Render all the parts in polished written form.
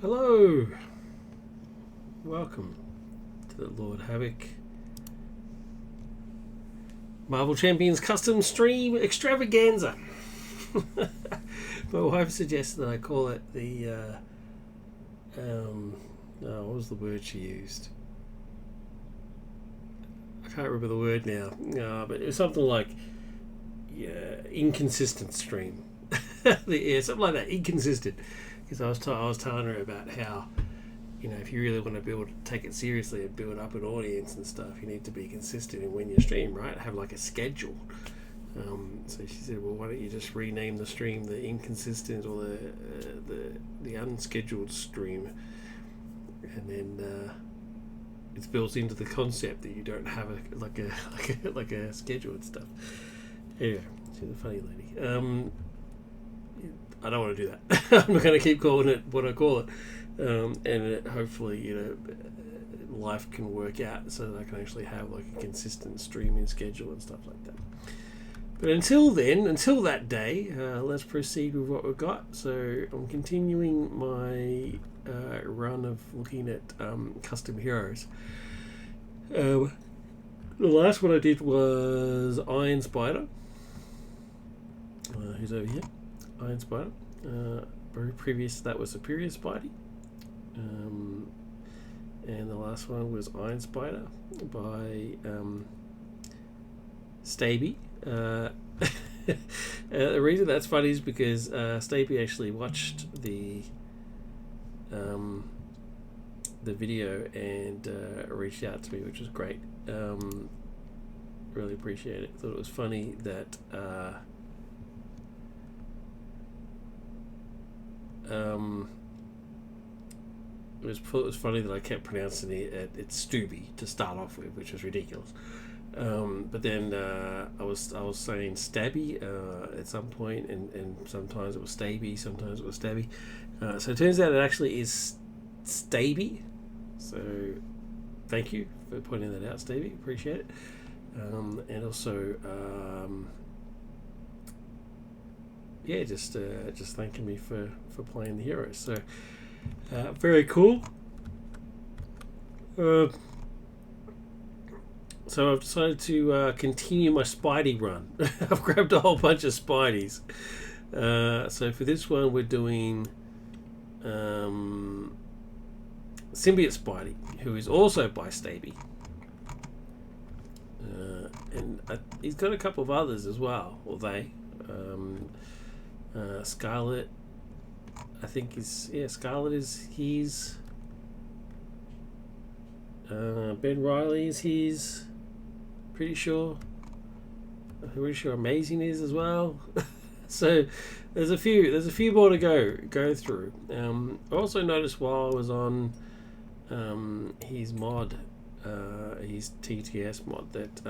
Hello, welcome to the Lord Havoc Marvel Champions custom stream extravaganza. My wife suggests that I call it the what was the word she used? I can't remember the word now. But it was something like inconsistent stream. Something like that, inconsistent. Because I was telling her about how, if you really want to take it seriously and build up an audience and stuff, you need to be consistent in when you stream, right? Have like a schedule. So she said, well, why don't you just rename the stream the inconsistent or the unscheduled stream, and then it's built into the concept that you don't have a schedule and stuff. Anyway, she's a funny lady. I don't want to do that. I'm not going to keep calling it what I call it, and hopefully, life can work out so that I can actually have like a consistent streaming schedule and stuff like that. But until that day, let's proceed with what we've got. So I'm continuing my run of looking at custom heroes. The last one I did was Iron Spider, who's over here. Iron Spider. Very previous to that was Superior Spidey. And the last one was Iron Spider by Stabey. The reason that's funny is because Stabey actually watched the video and reached out to me, which was great. Really appreciate it. Thought it was funny that it was funny that I kept pronouncing it's Stabey to start off with, which was ridiculous. But then I was saying Stabey at some point, and sometimes it was Stabey, sometimes it was Stabey. So it turns out it actually is Stabey. So thank you for pointing that out, Stabey. Appreciate it. And also, just thanking me for playing the heroes. So very cool. So I've decided to continue my Spidey run. I've grabbed a whole bunch of Spideys. So for this one, we're doing Symbiote Spidey, who is also by Stabey. And he's got a couple of others as well, or they. Scarlet, I think Scarlet is his. Ben Riley is his. Pretty sure Amazing is as well. So there's a few more to go through. I also noticed while I was on his mod, his TTS mod, that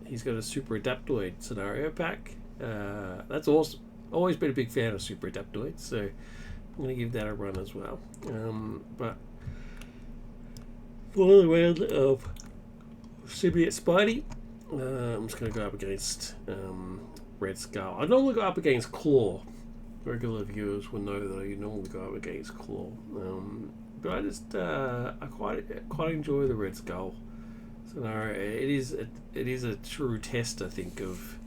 he's got a Super Adaptoid scenario pack. That's awesome. Always been a big fan of Super Adaptoids, so I'm going to give that a run as well. But for the round of Symbiote Spidey, I'm just going to go up against Red Skull. I normally go up against Claw. Regular viewers will know that I normally go up against Claw. But I just I quite enjoy the Red Skull scenario. It is a true test, I think, of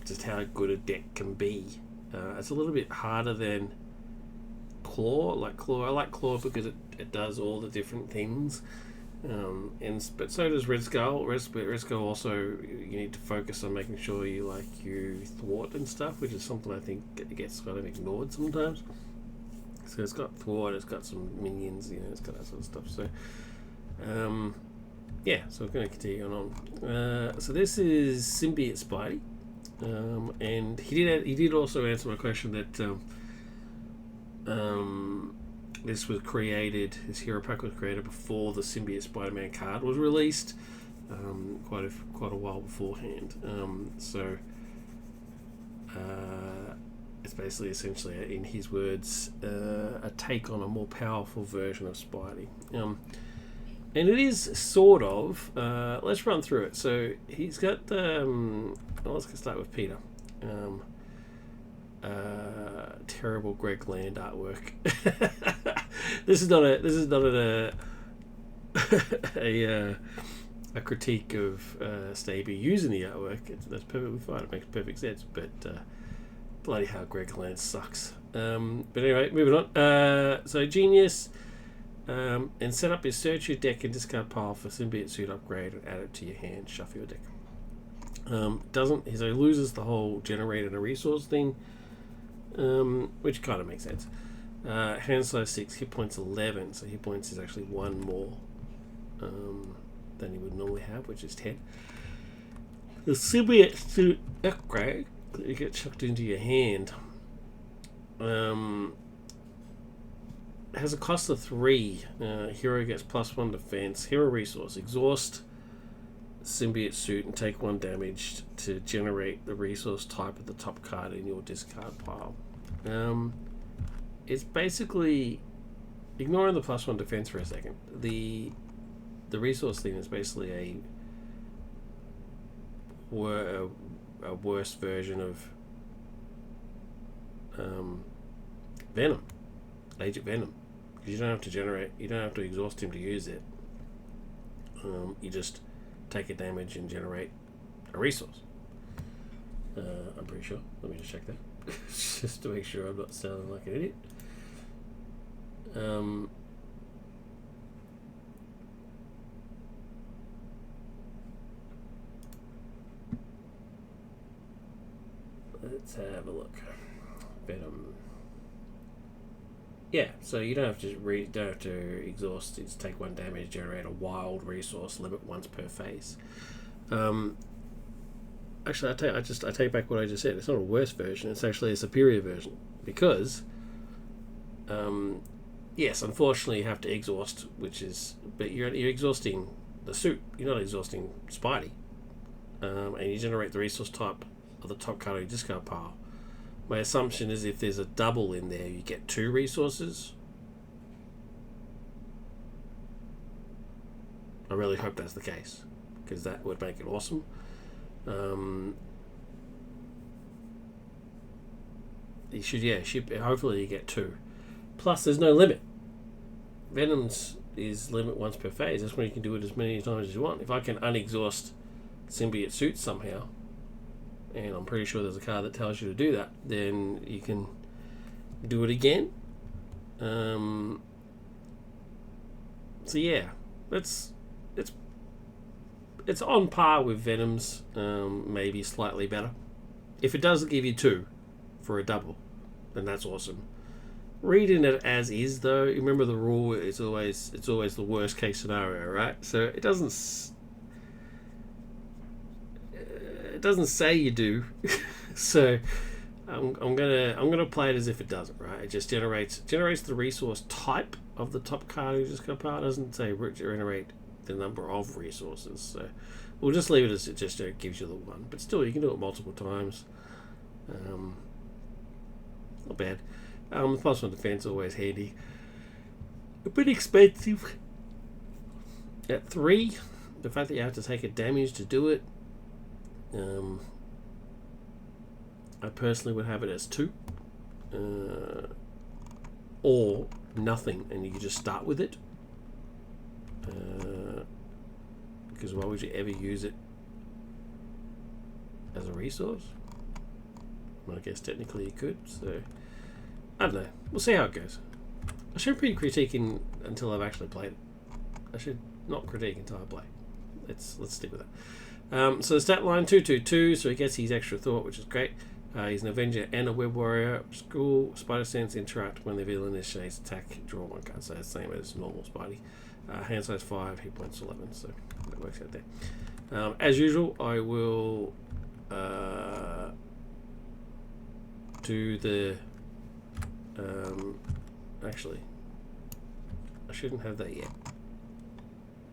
just how good a deck can be. It's a little bit harder than Claw. I like Claw because it does all the different things. But so does Red Skull. Red Skull also, you need to focus on making sure you thwart and stuff, which is something I think gets kind of ignored sometimes. So it's got thwart, it's got some minions, it's got that sort of stuff. So so we're going to continue on. So this is Symbiote Spidey, and he did also answer my question that this hero pack was created before the Symbiote Spider-Man card was released, quite a while beforehand. So it's basically, essentially, in his words, a take on a more powerful version of Spidey. And it is sort of. Let's run through it. So he's got. Let's start with Peter. terrible Greg Land artwork. This is not a critique of Stabey using the artwork. That's perfectly fine. It makes perfect sense. But bloody hell, Greg Land sucks. But anyway, moving on. So Genius, and set up your search your deck and discard pile for Symbiote Suit upgrade and add it to your hand. Shuffle your deck. So he loses the whole generate a resource thing, which kind of makes sense. Hand size 6, hit points 11, so hit points is actually 1 more than you would normally have, which is 10. The Symbiote Suit upgrade that you get chucked into your hand has a cost of 3. Hero gets +1 defense. Hero resource. Exhaust Symbiote Suit and take 1 damage to generate the resource type of the top card in your discard pile. It's basically, ignoring the +1 defense for a second, the resource thing is basically a worse version of Venom, Agent Venom. You don't have to exhaust him to use it. You just take a damage and generate a resource. I'm pretty sure. Let me just check that. Just to make sure I'm not sounding like an idiot. Let's have a look. Venom. Yeah, so you don't have to exhaust. It's take 1 damage, generate a wild resource, limit once per phase. Actually, I take back what I just said. It's not a worse version. It's actually a superior version because, yes, unfortunately you have to exhaust, but you're exhausting the suit. You're not exhausting Spidey, and you generate the resource type of the top card of your discard pile. My assumption is if there's a double in there, you get 2 resources. I really hope that's the case, because that would make it awesome. Hopefully you get 2. Plus, there's no limit. Venom's is limit once per phase. That's when you can do it as many times as you want. If I can unexhaust Symbiote Suit somehow, and I'm pretty sure there's a card that tells you to do that, then you can do it again. So yeah, it's on par with Venom's, maybe slightly better. If it does give you 2 for a double, then that's awesome. Reading it as is, though, remember the rule: it's always the worst case scenario, right? So it doesn't say you do. So I'm gonna play it as if it doesn't, right? It just generates the resource type of the top card you just got. It doesn't say generate the number of resources. So we'll just leave it as it just gives you the 1. But still, you can do it multiple times. Not bad. +1 defense, always handy. A bit expensive. At 3, the fact that you have to take a damage to do it, I personally would have it as 2, or nothing, and you can just start with it. Because why would you ever use it as a resource? Well, I guess technically you could. So I don't know. We'll see how it goes. I shouldn't be critiquing until I've actually played it. I should not critique until I play. Let's stick with that. So the stat line 2/2/2, so he gets his extra thought, which is great. He's an Avenger and a Web Warrior. School, Spider Sense, interact when the villain initiates attack, draw 1 card. So it's the same as normal Spidey. Hand size 5, hit points 11, so that works out there. As usual, I will do the... actually, I shouldn't have that yet.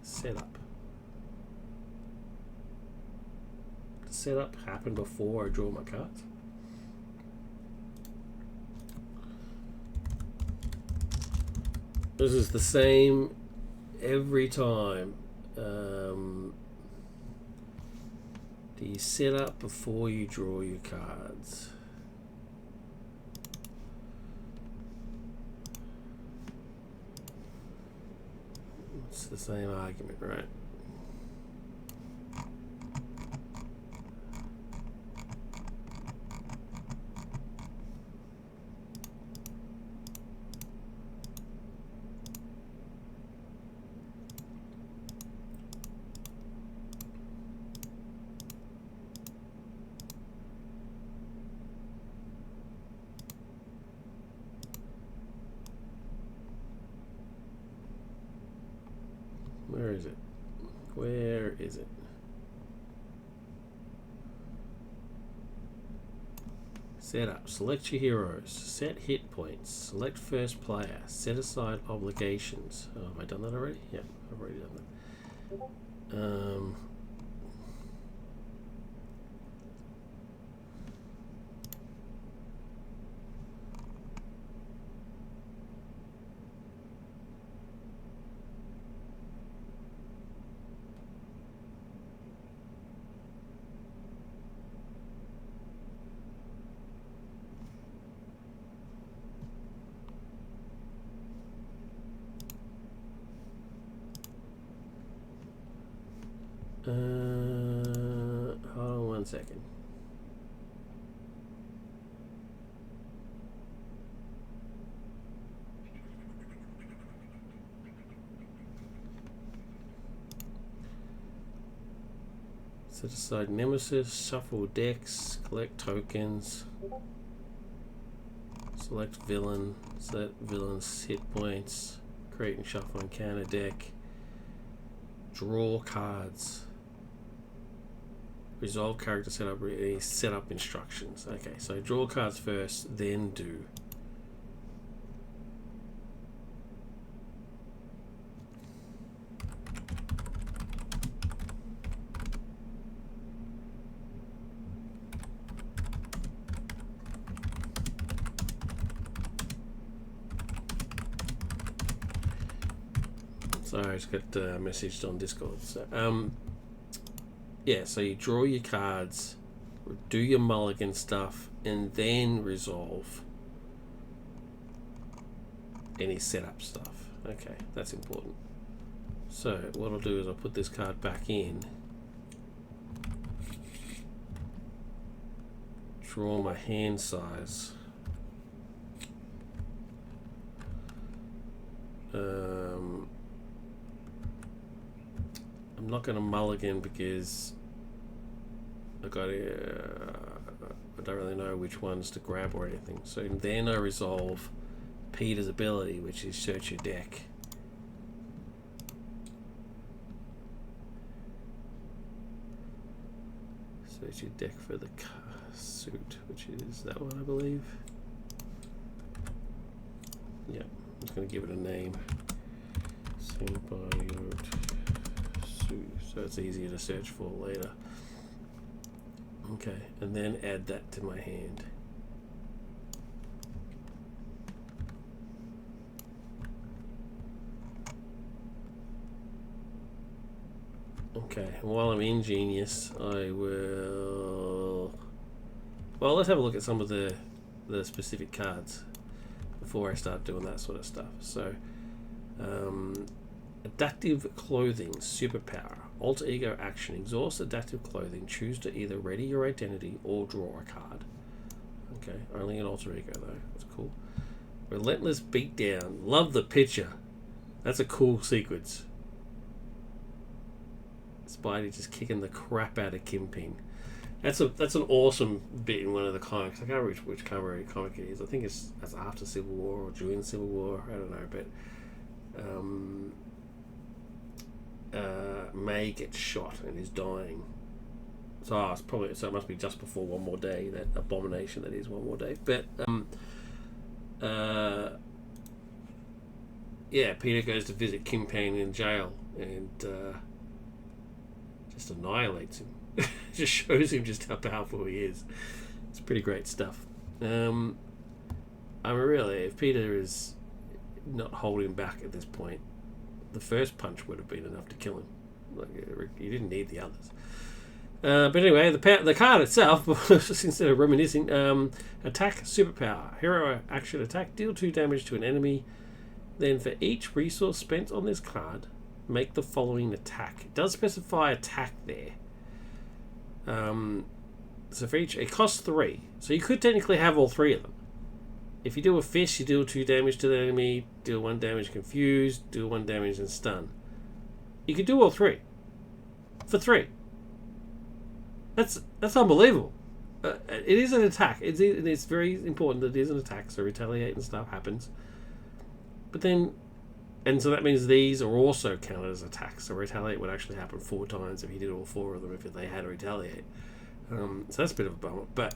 Setup. Setup happen before I draw my cards. This is the same every time. Do you set up before you draw your cards? It's the same argument, right? Where is it? Where is it? Setup. Select your heroes. Set hit points. Select first player. Set aside obligations. Oh, have I done that already? Yeah, I've already done that. Hold on 1 second. Set aside Nemesis, shuffle decks, collect tokens, select villain, set villain's hit points, create and shuffle and counter deck, draw cards, resolve character setup instructions. Okay, so draw cards first, then do. Sorry, I just got messaged on Discord. So, yeah, so you draw your cards, do your mulligan stuff, and then resolve any setup stuff. Okay, that's important. So what I'll do is I'll put this card back in, draw my hand size. I'm not going to mulligan because I don't really know which ones to grab or anything. So then I resolve Peter's ability, which is search your deck. Search your deck for the suit, which is that one, I believe. Yeah, I'm just going to give it a name. Symbiote. So it's easier to search for later. Okay, and then add that to my hand. Okay, and while I'm in Genius, I will... Well, let's have a look at some of the specific cards before I start doing that sort of stuff. So, adaptive clothing, superpower, alter ego action, exhaust adaptive clothing, choose to either ready your identity or draw a card. Okay, only an alter ego though, that's cool. Relentless beatdown, love the picture. That's a cool sequence. Spidey just kicking the crap out of Kingpin. That's an awesome bit in one of the comics. I can't remember which comic it is. I think that's after Civil War or during Civil War. I don't know, but May gets shot and is dying. So it must be just before One More Day. That abomination that is One More Day. But yeah, Peter goes to visit Kingpin in jail and just annihilates him. Just shows him just how powerful he is. It's pretty great stuff. If Peter is not holding back at this point, the first punch would have been enough to kill him. Like, you didn't need the others. But anyway, the card itself, just instead of reminiscing, attack superpower. Hero action attack, deal 2 damage to an enemy. Then for each resource spent on this card, make the following attack. It does specify attack there. So for each, it costs 3. So you could technically have all 3 of them. If you do a fist, you deal 2 damage to the enemy, deal 1 damage confused, deal 1 damage and stun. You could do all 3 for 3. That's unbelievable. It is an attack. It's very important that it is an attack, so retaliate and stuff happens. But then, and so that means these are also counted as attacks. So retaliate would actually happen 4 times if you did all 4 of them if they had to retaliate. So that's a bit of a bummer. But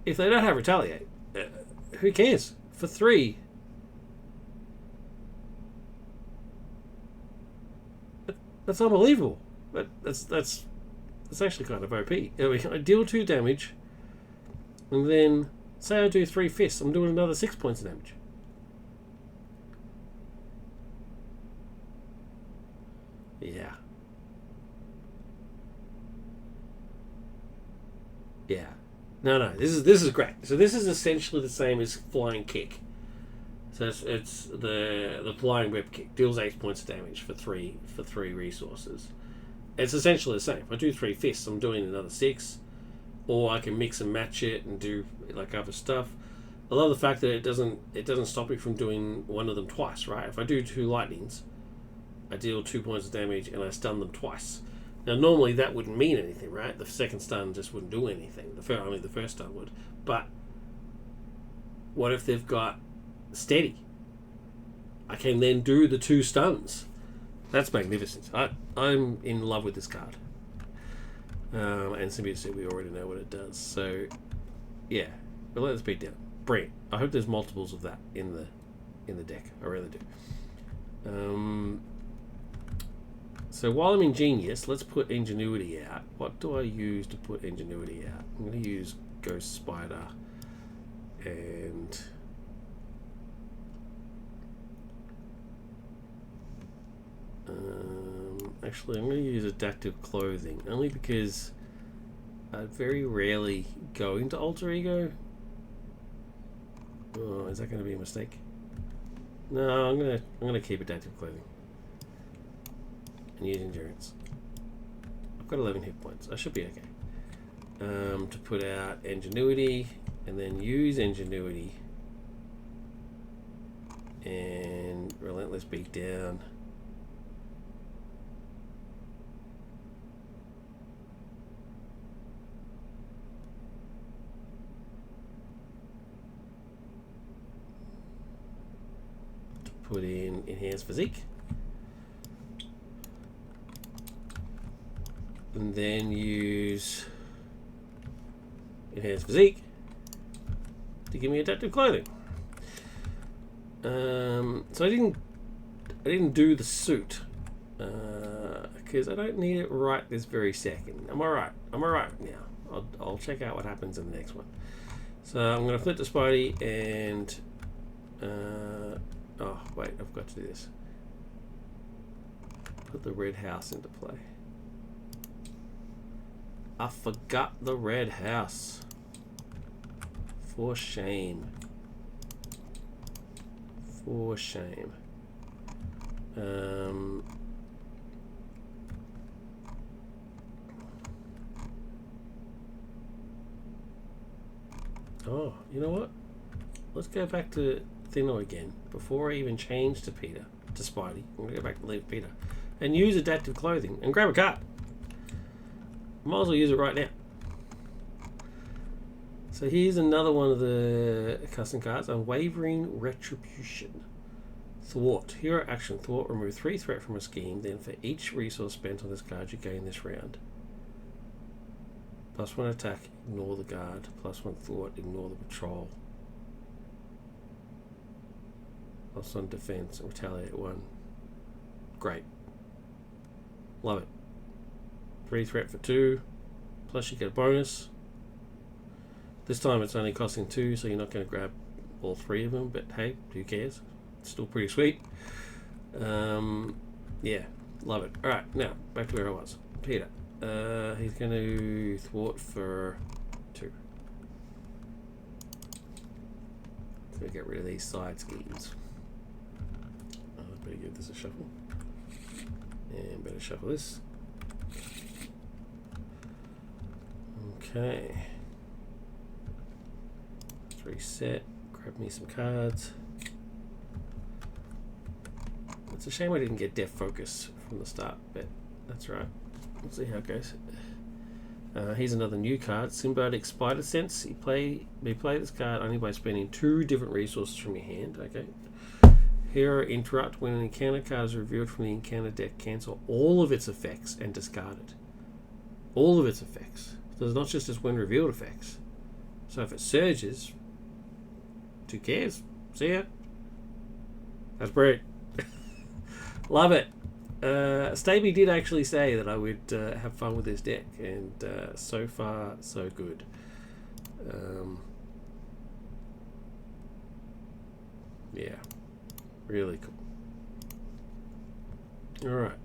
if they don't have retaliate, who cares? For 3, that's unbelievable. But that's actually kind of OP. I deal 2 damage, and then say I do 3 fists, I'm doing another 6 points of damage. Yeah. Yeah. No, this is great. So this is essentially the same as flying kick. So it's the flying web kick deals 8 points of damage for 3 resources. It's essentially the same. If I do 3 fists, I'm doing another 6, or I can mix and match it and do like other stuff. I love the fact that it doesn't stop me from doing one of them twice. Right? If I do 2 lightnings, I deal 2 points of damage and I stun them twice. Now, normally that wouldn't mean anything, right? The second stun just wouldn't do anything. Only the first stun would. But what if they've got steady? I can then do the 2 stuns. That's magnificent. I'm in love with this card. And Symbiote said we already know what it does. So, yeah. Relentless Beatdown. Brilliant. I hope there's multiples of that in the deck. I really do. So while I'm ingenious, let's put Ingenuity out. What do I use to put Ingenuity out? I'm going to use Ghost Spider and actually I'm going to use Adaptive Clothing only because I very rarely go into Alter Ego. Oh, is that going to be a mistake? No, I'm gonna keep Adaptive Clothing. And use endurance. I've got 11 hit points. I should be okay. To put out Ingenuity and then use Ingenuity and Relentless Beatdown. To put in Enhanced Physique. And then use Enhanced Physique to give me Adaptive Clothing. So I didn't do the suit because I don't need it right this very second. I'm alright now. I'll check out what happens in the next one. So I'm going to flip to Spidey and oh wait, I've got to do this. Put the red house into play. I forgot the red house. For shame. For shame. Oh, you know what? Let's go back to Thinner again. Before I even change to Spidey. I'm going to go back to leave Peter. And use Adaptive Clothing and grab a card. Might as well use it right now. So here's another one of the custom cards. Unwavering Retribution. Thwart. Hero action. Thwart. Remove 3 threat from a scheme. Then for each resource spent on this card you gain this round. +1 attack. Ignore the guard. +1 thwart. Ignore the patrol. +1 defense. Retaliate 1. Great. Love it. 3 threat for 2, plus you get a bonus. This time it's only costing 2, so you're not going to grab all 3 of them, but hey, who cares? It's still pretty sweet. Yeah, love it. Alright, now, back to where I was. Peter. He's going to thwart for 2. Going to get rid of these side schemes. I better give this a shuffle. And better shuffle this. Okay. Let's reset. Grab me some cards. It's a shame I didn't get Def Focus from the start, but that's right. We'll see how it goes. Here's another new card, Symbiotic Spider Sense. You may play this card only by spending 2 different resources from your hand. Okay. Hero Interrupt. When an encounter card is revealed from the encounter deck, cancel all of its effects and discard it. All of its effects. So it's not just its when revealed effects. So if it surges, who cares? See ya. That's great. Love it. Stabey did actually say that I would have fun with this deck, and so far, so good. Yeah, really cool. Alright,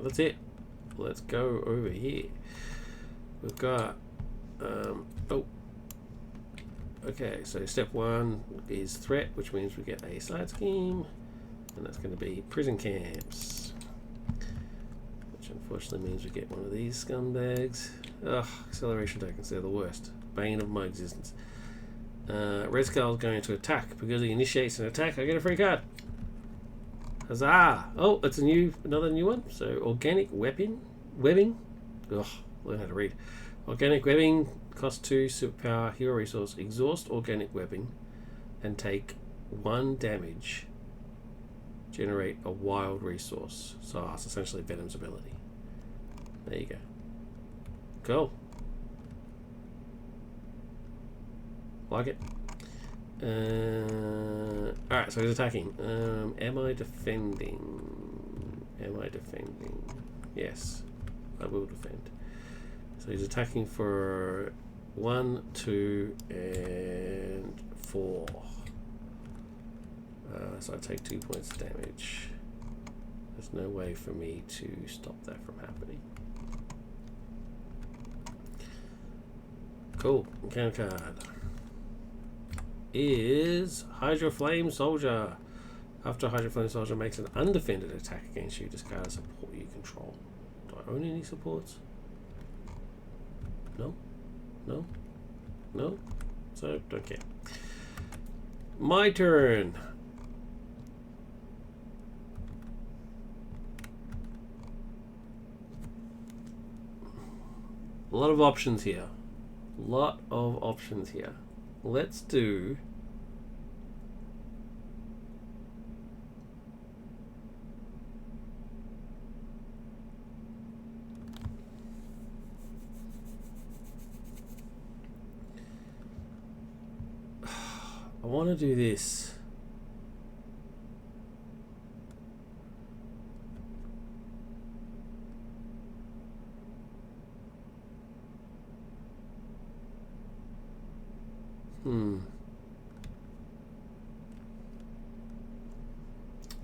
that's it. Let's go over here. We've got, okay, so step 1 is threat, which means we get a side scheme. And that's going to be prison camps, which unfortunately means we get one of these scumbags. Ugh, acceleration tokens, they're the worst. Bane of my existence. Red Skull is going to attack. Because he initiates an attack, I get a free card. Huzzah! Oh, it's another new one. So, organic webbing. Ugh, learn how to read. Organic webbing, cost 2, superpower, hero resource. Exhaust organic webbing and take 1 damage. Generate a wild resource. So it's essentially Venom's ability. There you go. Cool. Like it. Alright, so he's attacking. Am I defending? Yes. I will defend. So he's attacking for 1, 2, and 4. So I take 2 points of damage. There's no way for me to stop that from happening. Cool. Encounter card is Hydro Flame Soldier. After Hydro Flame Soldier makes an undefended attack against you, discard a support you control. Do I own any supports? No? No? No? So, don't care. My turn. A lot of options here. Let's do I want to do this.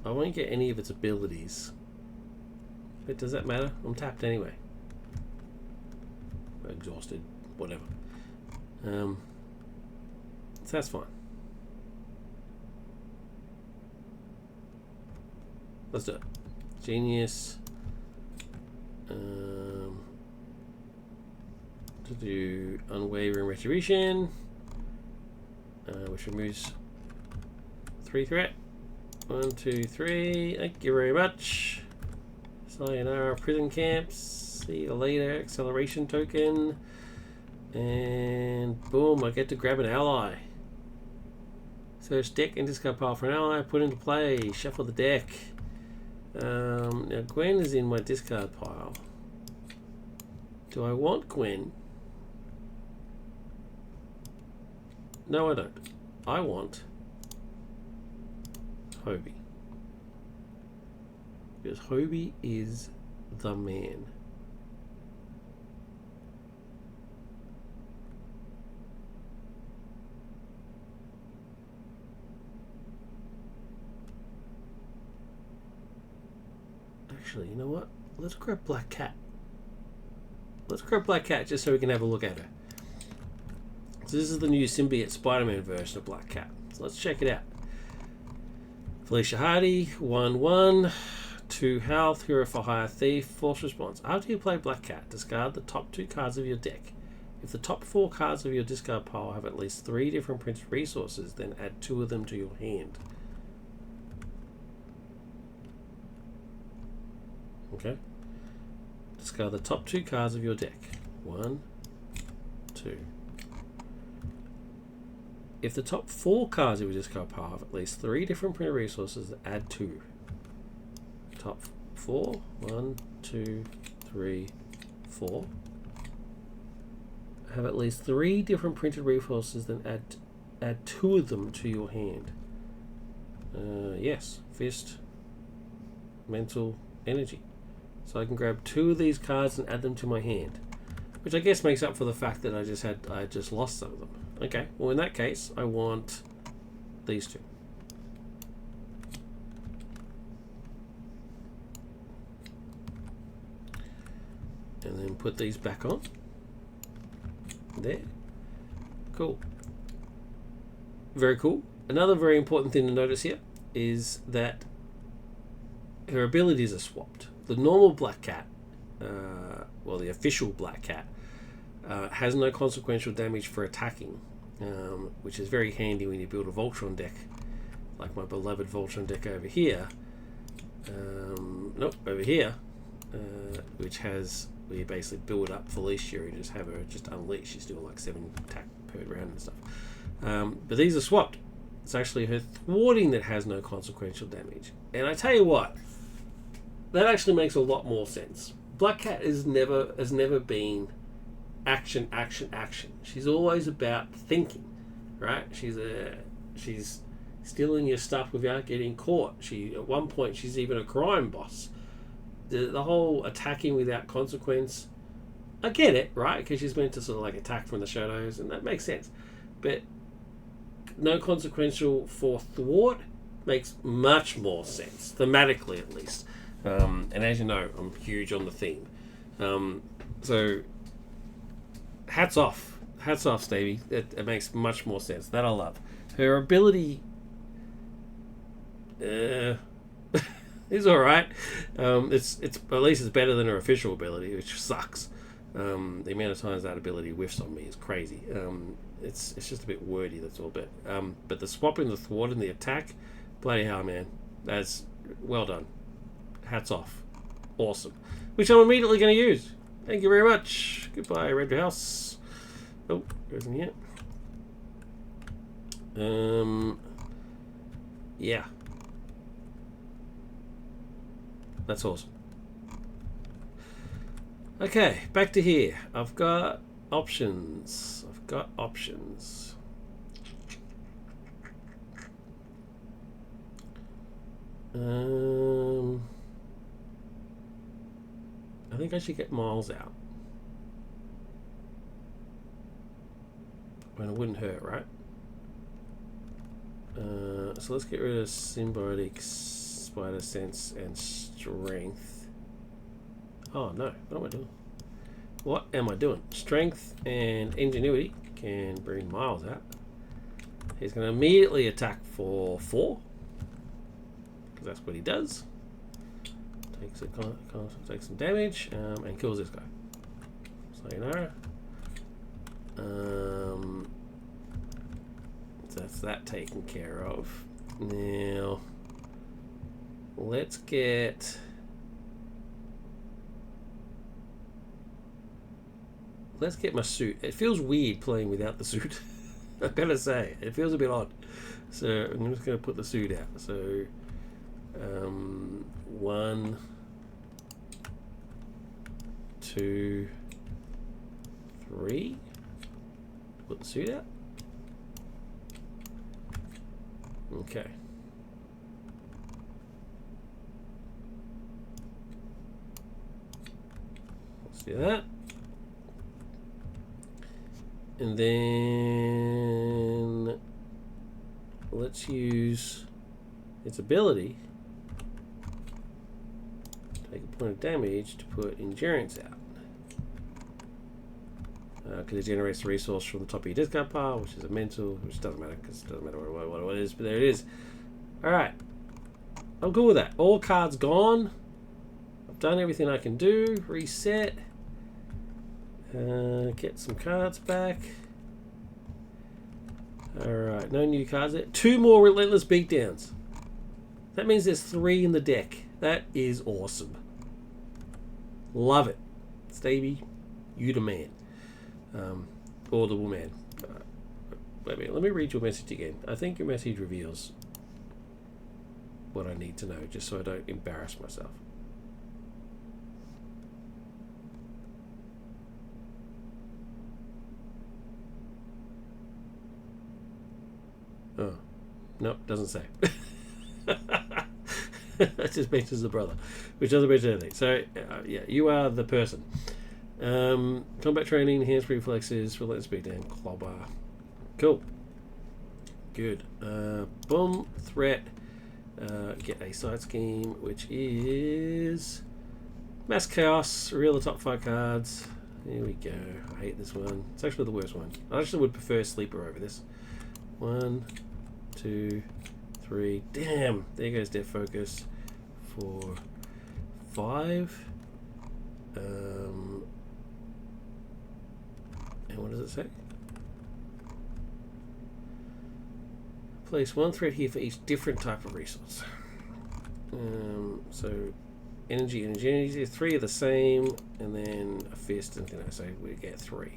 I won't get any of its abilities. But does that matter? I'm tapped anyway. Exhausted, whatever. So that's fine. Let's do it. Genius. To do Unwavering Retribution, which removes 3 threat. 1, 2, 3. Thank you very much. Sayonara, prison camps. See you later. Acceleration token. And boom, I get to grab an ally. Search deck and discard pile for an ally. Put into play. Shuffle the deck. Now Gwen is in my discard pile. Do I want Gwen? No, I don't. I want Hobie. Because Hobie is the man. Actually, you know what? Let's grab Black Cat. Let's grab Black Cat just so we can have a look at her. So this is the new Symbiote Spider-Man version of Black Cat. So let's check it out. Felicia Hardy, 1/1. 2 health, hero for hire, thief, force response. After you play Black Cat, discard the top 2 cards of your deck. If the top 4 cards of your discard pile have at least 3 different printed resources, then add 2 of them to your hand. Okay. Discard the top 2 cards of your deck. 1, 2. If the top 4 cards of your discard pile have at least 3 different printed resources, add 2. Top 4. 1, 2, 3, 4. Have at least 3 different printed resources, then add 2 of them to your hand. Yes. Fist. Mental. Energy. So I can grab 2 of these cards and add them to my hand, which I guess makes up for the fact that I just lost some of them. Okay, well in that case I want these 2. And then put these back on. There. Cool. Very cool. Another very important thing to notice here is that her abilities are swapped. The normal Black Cat, well, the official Black Cat, has no consequential damage for attacking, which is very handy when you build a Voltron deck, like my beloved Voltron deck over here. Nope, over here, which has, where you basically build up Felicia and just have her just unleash. She's doing like 7 attack per round and stuff. But these are swapped. It's actually her thwarting that has no consequential damage. And I tell you what, that actually makes a lot more sense. Black Cat has never been action, action, action. She's always about thinking, right? She's stealing your stuff without getting caught. At one point she's even a crime boss. The whole attacking without consequence, I get it, right? Because she's meant to sort of like attack from the shadows, and that makes sense. But no consequential for thwart makes much more sense, thematically at least. And as you know, I'm huge on the theme. So hats off, Stabey. It makes much more sense. That I love. Her ability is all right. It's at least it's better than her official ability, which sucks. The amount of times that ability whiffs on me is crazy. It's just a bit wordy. That's all. But the swapping, the thwart, and the attack, bloody hell, man, that's well done. Hats off. Awesome. Which I'm immediately going to use. Thank you very much. Goodbye, Red House. Oh, goes in here. Yeah. That's awesome. Okay, back to here. I've got options. I think I should get Miles out. When it wouldn't hurt, right? So let's get rid of Symbiotic, Spider Sense, and Strength. Oh no, what am I doing? What am I doing? Strength and Ingenuity can bring Miles out. He's going to immediately attack for 4. Because that's what he does. Takes some damage and kills this guy. Sayonara. That's that taken care of. Now, let's get my suit. It feels weird playing without the suit. I've got to say, it feels a bit odd. So I'm just going to put the suit out. So 1, 2, 3. Put the suit out. Okay. Let's do that. And then let's use its ability. Take a point of damage to put endurance out. Because it generates a resource from the top of your discard pile, which is a mental, which doesn't matter because it doesn't matter what it is, but there it is. Alright. I'm cool with that. All cards gone. I've done everything I can do. Reset. Get some cards back. Alright, no new cards there. 2 more Relentless Beatdowns. That means there's 3 in the deck. That is awesome. Love it. Stabey, you the man. Or the woman. Wait a minute, let me read your message again. I think your message reveals what I need to know, just so I don't embarrass myself. Oh, no, doesn't say. That just mentions the brother, which doesn't mention anything. So, yeah, you are the person. Combat training, enhanced reflexes, relentless beatdown, clobber. Cool. Good. Boom, threat. Get a side scheme, which is Mass Chaos. Reveal the top 5 cards. Here we go. I hate this one. It's actually the worst one. I actually would prefer Sleeper over this. 1, 2, 3. Damn. There goes Death Focus. 4, 5. And what does it say? Place 1 threat here for each different type of resource. So energy. 3 are the same, and then a fist, and so we get 3.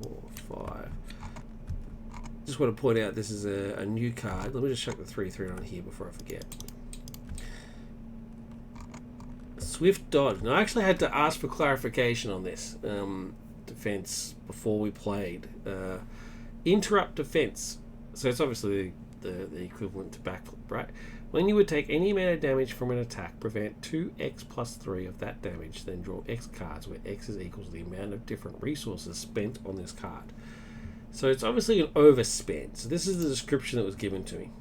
4, 5. Just want to point out this is a new card. Let me just chuck the 3/3 on here before I forget. Swift dodge. Now I actually had to ask for clarification on this defense before we played. Interrupt defense. So it's obviously the equivalent to backflip, right? When you would take any amount of damage from an attack, prevent 2x plus 3 of that damage, then draw x cards where x is equal to the amount of different resources spent on this card. So it's obviously an overspend. So this is the description that was given to me.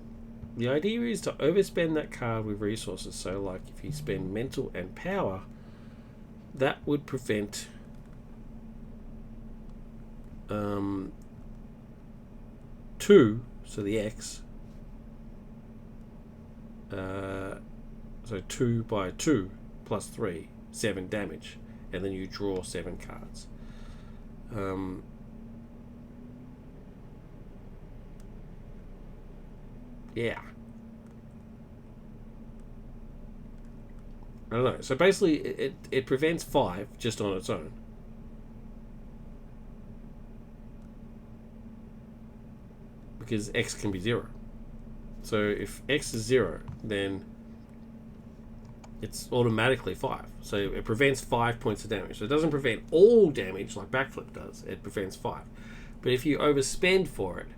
The idea is to overspend that card with resources. So like if you spend mental and power, that would prevent 2, so the x, so 2 by 2 plus 3, 7 damage, and then you draw 7 cards. Yeah. I don't know. So basically, it prevents 5 just on its own. Because x can be 0. So if x is 0, then it's automatically 5. So it prevents 5 points of damage. So it doesn't prevent all damage like backflip does. It prevents 5. But if you overspend for it,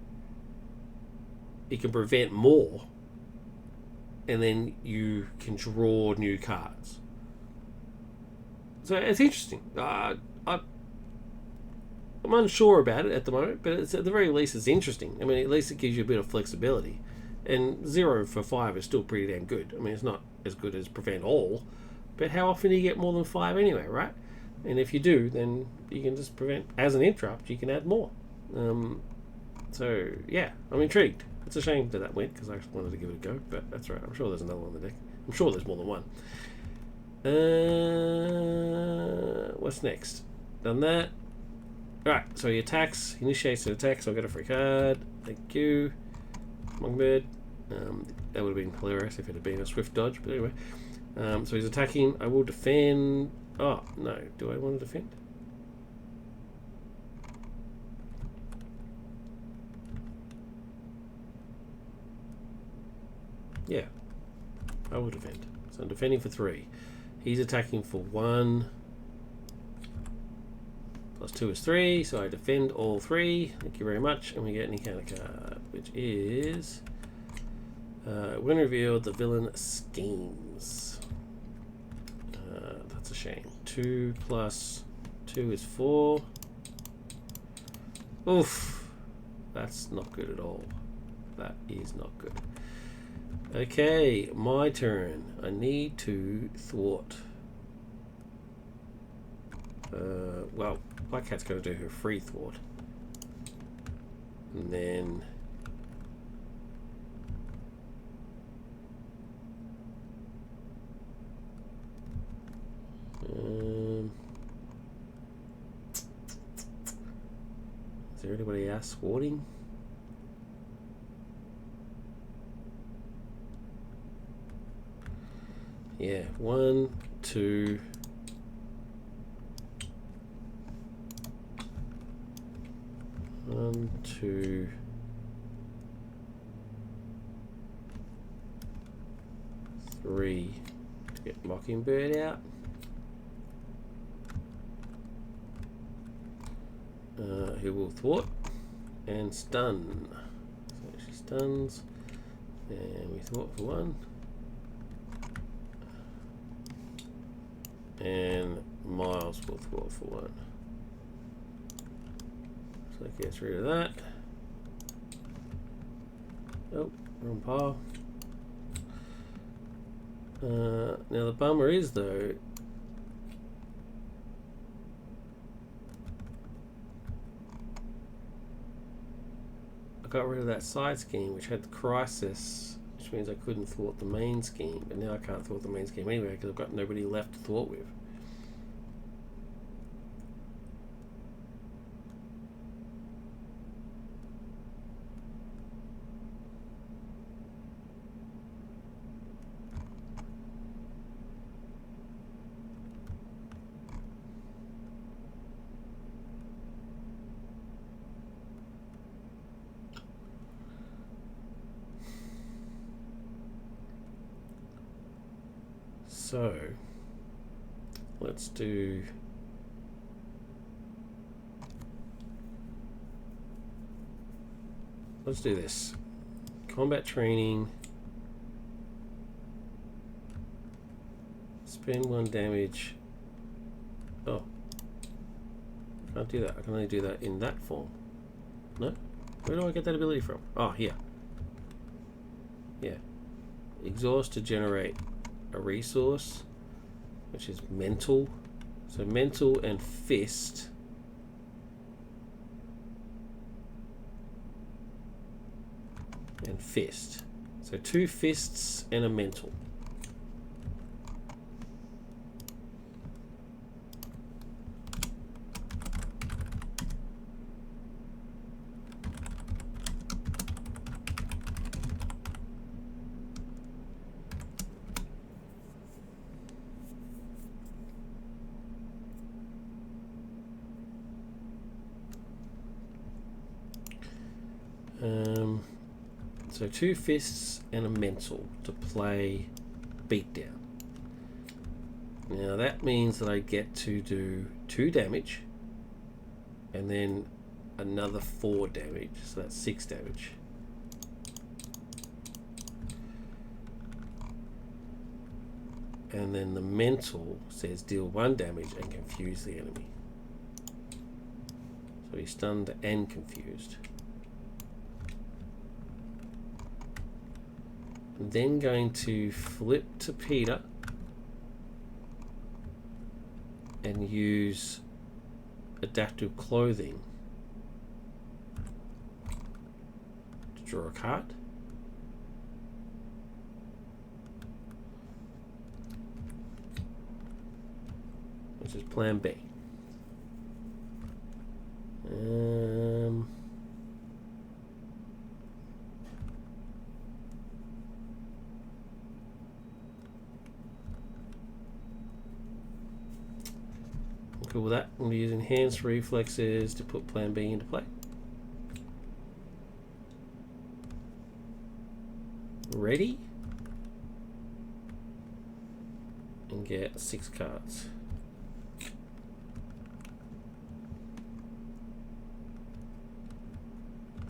it can prevent more, and then you can draw new cards. So it's interesting. I'm unsure about it at the moment, but it's, at the very least, it's interesting. I mean, at least it gives you a bit of flexibility. And 0 for 5 is still pretty damn good. I mean, it's not as good as prevent all, but how often do you get more than 5 anyway, right? And if you do, then you can just prevent, as an interrupt, you can add more. So, yeah, I'm intrigued. It's a shame that went, because I actually wanted to give it a go, but that's right. I'm sure there's another one on the deck. I'm sure there's more than one. What's next? Done that. Alright, so he attacks, he initiates an attack, so I'll get a free card. Thank you. Mongbird. That would have been hilarious if it had been a swift dodge, but anyway. So he's attacking. I will defend. Oh, no. Do I want to defend? Yeah, I will defend. So I'm defending for 3. He's attacking for 1. Plus 2 is 3, so I defend all 3. Thank you very much. And we get an encounter card, which is... when revealed, the villain schemes. That's a shame. 2 plus 2 is 4. Oof. That's not good at all. That is not good. Okay, my turn. I need to thwart. Well, Black Cat's going to do her free thwart. And then anybody else thwarting? Yeah, 1, 2. 1, 2. 3. Get Mockingbird out. Who will thwart and stun. So she stuns, and we thwart for 1. And Miles will thwart for 1. So that gets rid of that. Oh, wrong pile. Now the bummer is though, I got rid of that side scheme which had the crisis, which means I couldn't thwart the main scheme, but now I can't thwart the main scheme anyway because I've got nobody left to thwart with. So let's do this. Combat training. Spend 1 damage. Oh, I can't do that. I can only do that in that form. No? Where do I get that ability from? Oh, here. Yeah. Exhaust to generate a resource, which is mental. So mental and fist. And fist. So 2 fists and a mental. So 2 fists and a mental to play beatdown. Now that means that I get to do 2 damage and then another 4 damage, so that's 6 damage. And then the mental says deal 1 damage and confuse the enemy. So he's stunned and confused. I'm then going to flip to Peter and use adaptive clothing to draw a card. Which is plan B. Cool with that. I'm going to use enhanced reflexes to put plan B into play. Ready? And get 6 cards.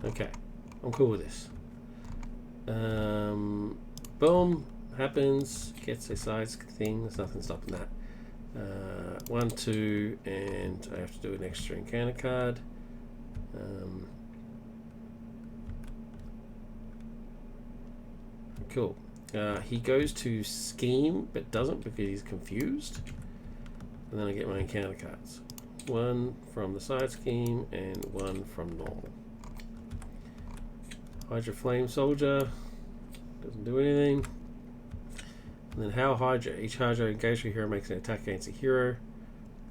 Okay, I'm cool with this. Boom, happens, gets a size thing, there's nothing stopping that. 1, 2, and I have to do an extra encounter card. Cool. He goes to scheme, but doesn't because he's confused. And then I get my encounter cards. 1 from the side scheme and 1 from normal. Hydra Flame Soldier doesn't do anything. And then How Hydra. Each Hydra engaged with a hero makes an attack against a hero.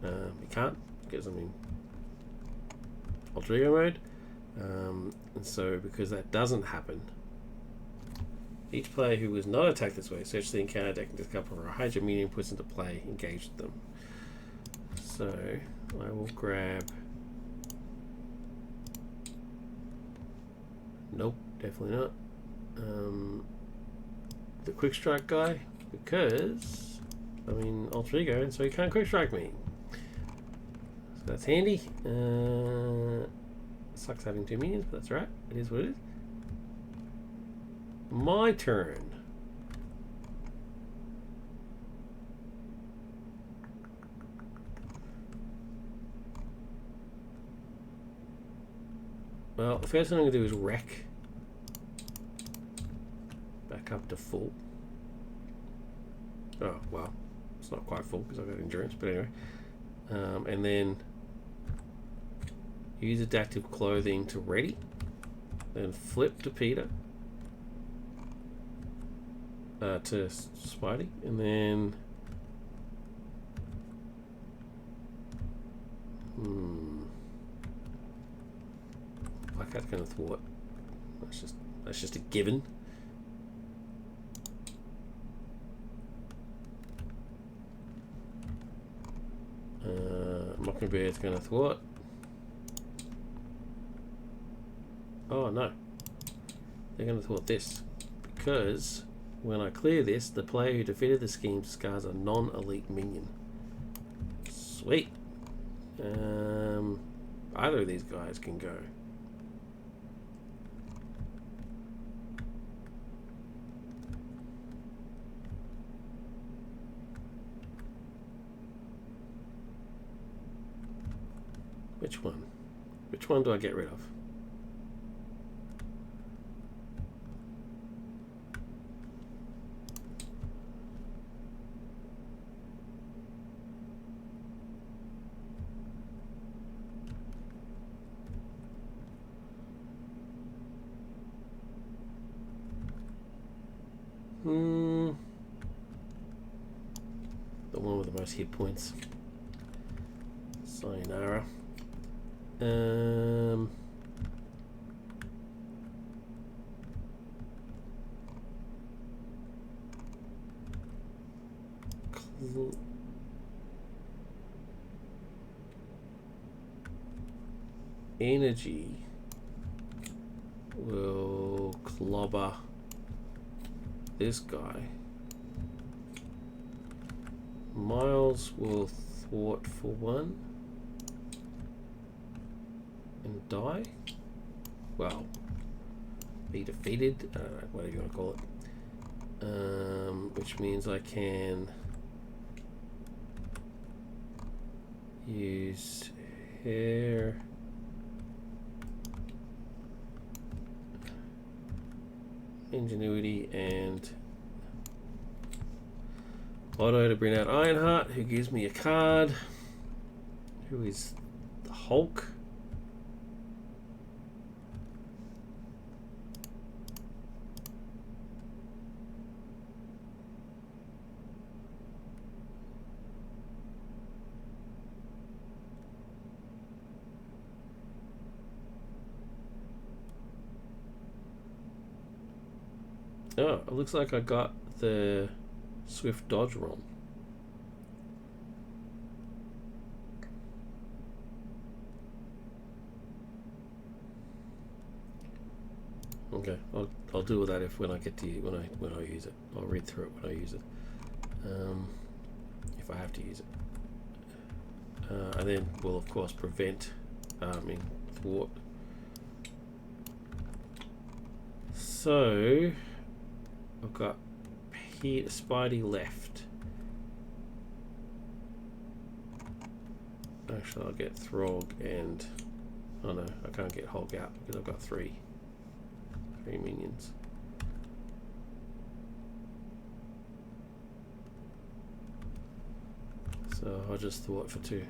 He can't because I'm in alter ego mode. And so because that doesn't happen, each player who was not attacked this way, search the encounter deck and discover a Hydra minion puts into play, engage them. So I will grab. Nope, definitely not. The quick strike guy, because I'm in alter ego, and so he can't quick strike me. So that's handy. Sucks having 2 minions, but that's right. It is what it is. My turn. Well, the first thing I'm going to do is wreck. Back up to full. Oh, well. It's not quite full because I've got endurance, but anyway. And then use adaptive clothing to ready. Then flip to Peter. To Spidey. And then... Black Cat's going to thwart. That's just a given. Mockingbeard's going to thwart. Oh no. They're going to thwart this. Because when I clear this, the player who defeated the scheme discards a non-elite minion. Sweet. Either of these guys can go. Which one? Which one do I get rid of? The one with the most hit points. Sayonara. Energy will clobber this guy. Miles will thwart for 1 and die. Well, be defeated. I don't know, whatever you want to call it. Which means I can use hair. Ingenuity and auto to bring out Ironheart, who gives me a card. Who is the Hulk? Oh, it looks like I got the Swift Dodge wrong. Okay, I'll deal with that when I get to when I use it. I'll read through it when I use it. If I have to use it. And then we'll of course prevent thwart. So I've got Spidey left. Actually, I'll get Throg and... Oh no, I can't get Hulk out because I've got three minions. So I'll just thwart for 2.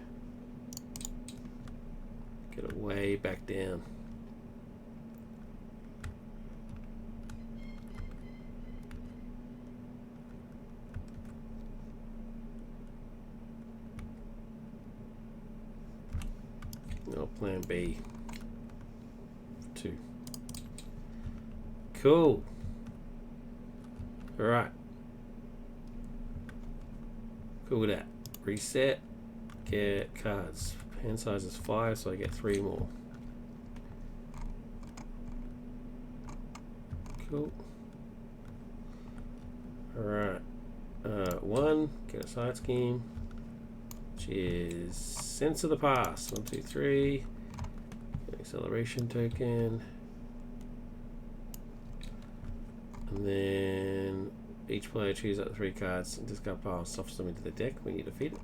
Get it way back down. Plan B. 2. Cool. Alright. Cool with that. Reset. Get cards. Hand size is 5, so I get 3 more. Cool. Alright. 1. Get a side scheme. Which is Sense of the Past. 1, 2, 3. Acceleration token. And then each player chooses up to 3 cards and discard pile and stuffs them into the deck when you defeat it.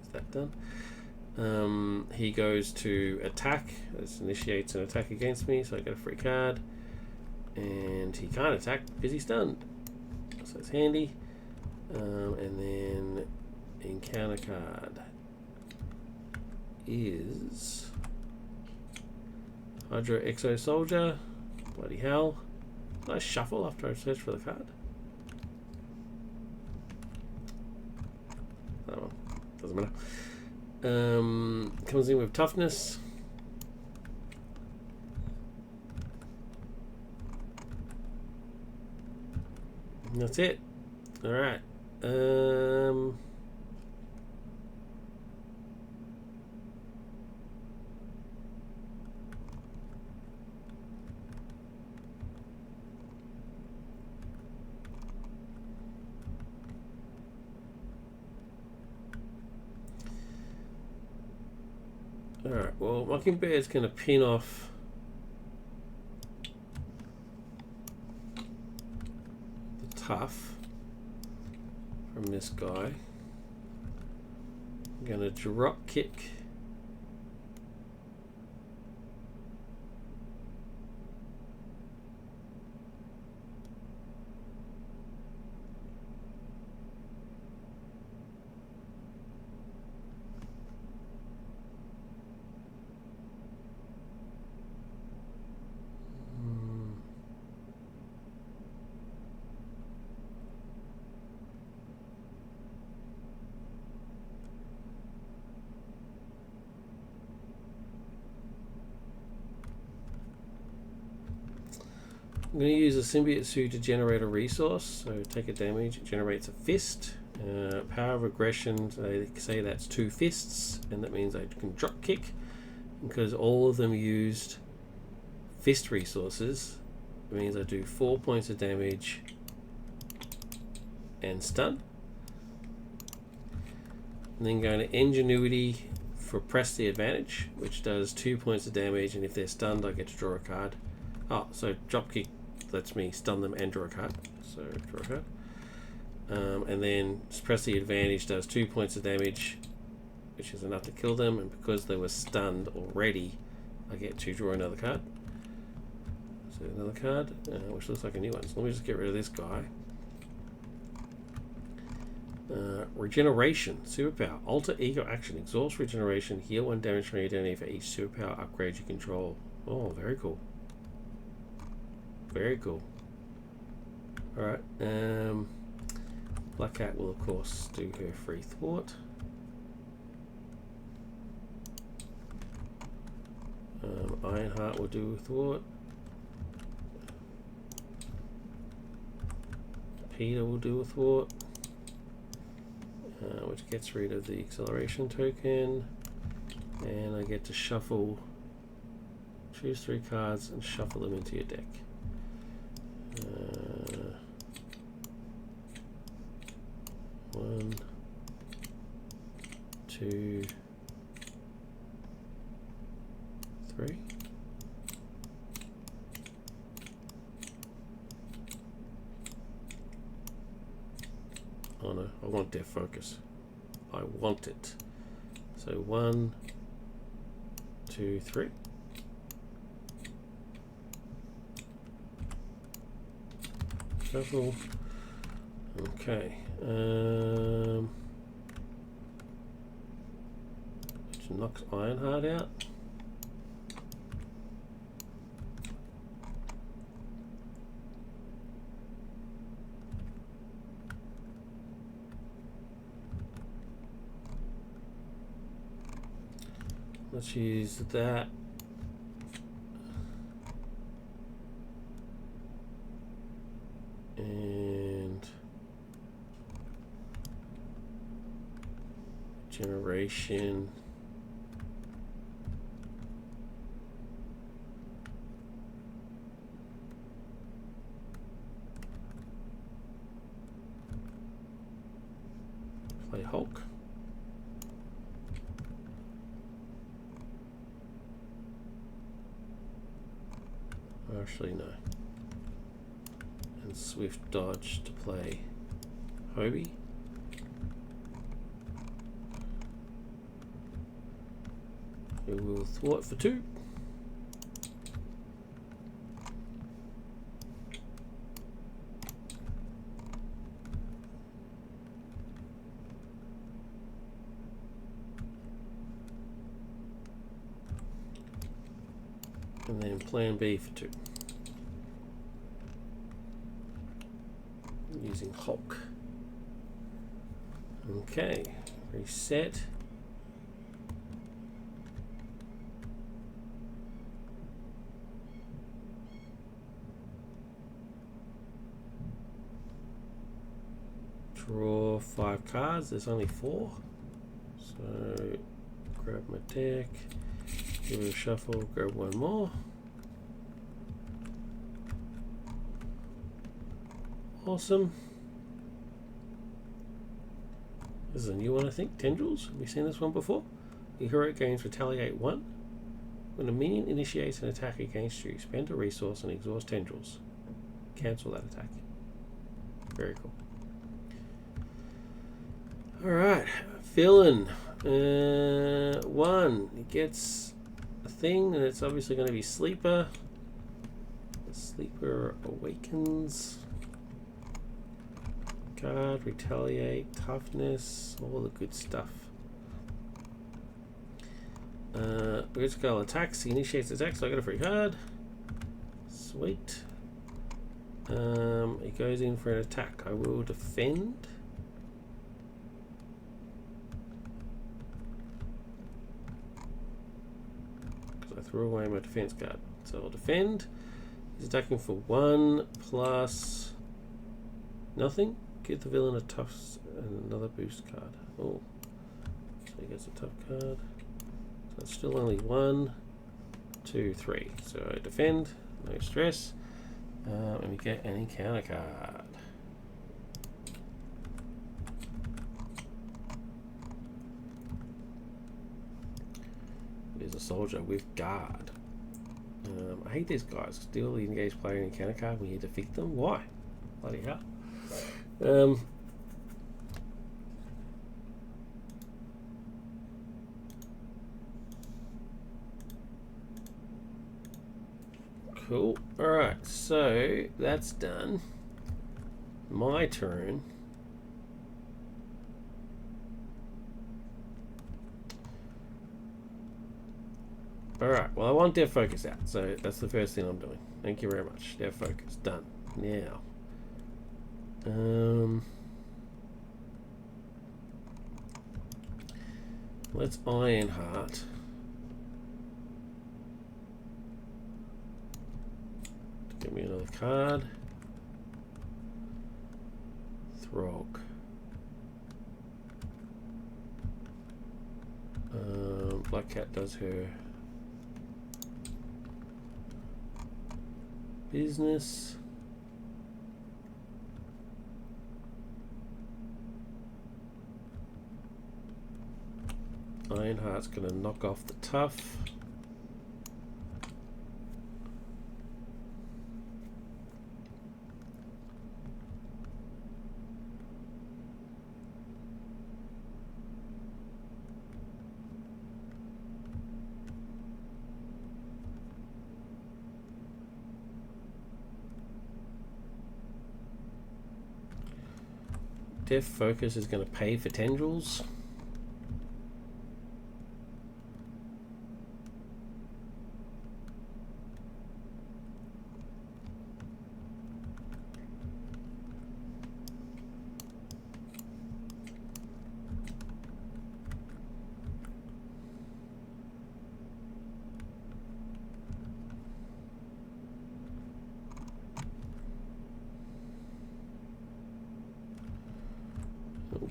Is that done? He goes to attack. This initiates an attack against me, so I get a free card. And he can't attack because he's stunned. So it's handy. And then encounter card is Hydro Exo Soldier. Bloody hell. Did I shuffle after I searched for the card? Oh well, doesn't matter. Comes in with toughness. And that's it. Alright. Alright, well, Mockingbeard's going to pin off the tough from this guy. I'm going to drop kick I'm going to use a Symbiote suit to generate a resource. So take a damage, it generates a fist. Power of aggression, so they say that's 2 fists, and that means I can drop kick. Because all of them used fist resources, it means I do 4 points of damage and stun. And then going to Ingenuity for Press the Advantage, which does 2 points of damage, and if they're stunned I get to draw a card. Oh, so drop kick lets me stun them and draw a card. So draw a card. And then Press the Advantage does 2 points of damage, which is enough to kill them, and because they were stunned already, I get to draw another card. So another card, which looks like a new one. So let me just get rid of this guy. Regeneration, superpower, alter ego action, exhaust regeneration, heal 1 damage from your identity for each superpower upgrade you control. Oh, very cool. Very cool. Alright, Black Cat will of course do her free thwart. Ironheart will do a thwart. Peter will do a thwart, which gets rid of the acceleration token, and I get to shuffle, choose 3 cards and shuffle them into your deck. 1, 2, 3. Oh no, I want Death Focus. I want it. So 1, 2, 3. Shuffle. Okay. Which knocks Ironheart out. Let's use that. And generation. Play Hulk. Actually, no. And Swift Dodge to play Hobie. Who will thwart for 2. And then plan B for 2. Using Hulk. Okay, reset. Draw 5 cards, there's only 4. So grab my deck, give it a shuffle, grab 1 more. Awesome. This is a new one, I think. Tendrils. Have we seen this one before? Your hero gains Retaliate 1. When a minion initiates an attack against you, spend a resource and exhaust Tendrils. Cancel that attack. Very cool. Alright. Villain. 1. He gets a thing, and it's obviously going to be Sleeper. The Sleeper awakens. Card, retaliate, toughness, all the good stuff. Blitz Girl attacks, he initiates attacks, so I got a free card. Sweet. He goes in for an attack. I will defend. Because I threw away my defense card. So I'll defend. He's attacking for 1 plus nothing. Give the villain a tough and another boost card. Oh, so he gets a tough card. So it's still only 1, 2, 3. So I defend, no stress, and we get an encounter card. There's a soldier with guard. I hate these guys. Still engage player in encounter card when you defeat them. Why? Bloody hell. Cool. Alright, so that's done. My turn. Alright, well I want Dev Focus out, so that's the first thing I'm doing. Thank you very much. Dev Focus, done. Now. Let's Ironheart. Give me another card. Throg. Black Cat does her business. Ironheart's going to knock off the tough. Dev Focus is going to pay for Tendrils.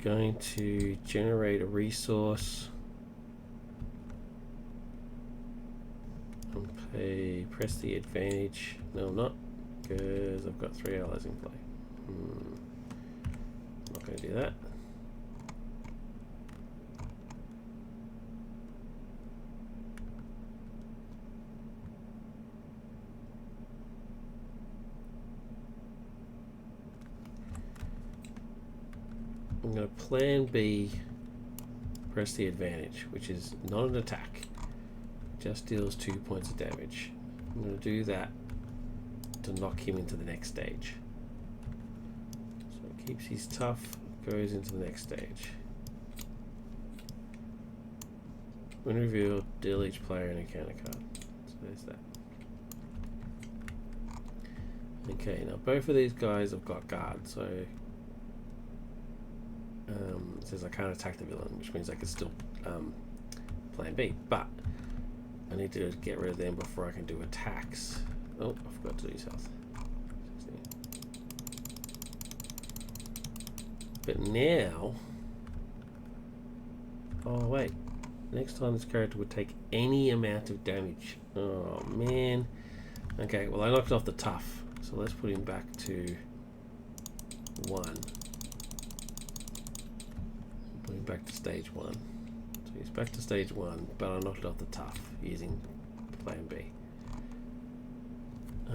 going to generate a resource and press the advantage. No, I'm not, because I've got 3 allies in play. Not going to do that. I'm going to plan B, press the advantage, which is not an attack, just deals 2 points of damage. I'm going to do that to knock him into the next stage. So it keeps his tough, goes into the next stage. When revealed, deal each player an encounter card. So there's that. Okay, now both of these guys have got guard, so it says I can't attack the villain, which means I can still plan B, but I need to get rid of them before I can do attacks. Oh, I forgot to use health. 16. But now, oh wait, next time this character would take any amount of damage. Oh man. Okay, well I knocked off the tough, so let's put him back to 1. Put him back to stage 1. So he's back to stage 1, but I knocked off the tough using plan B.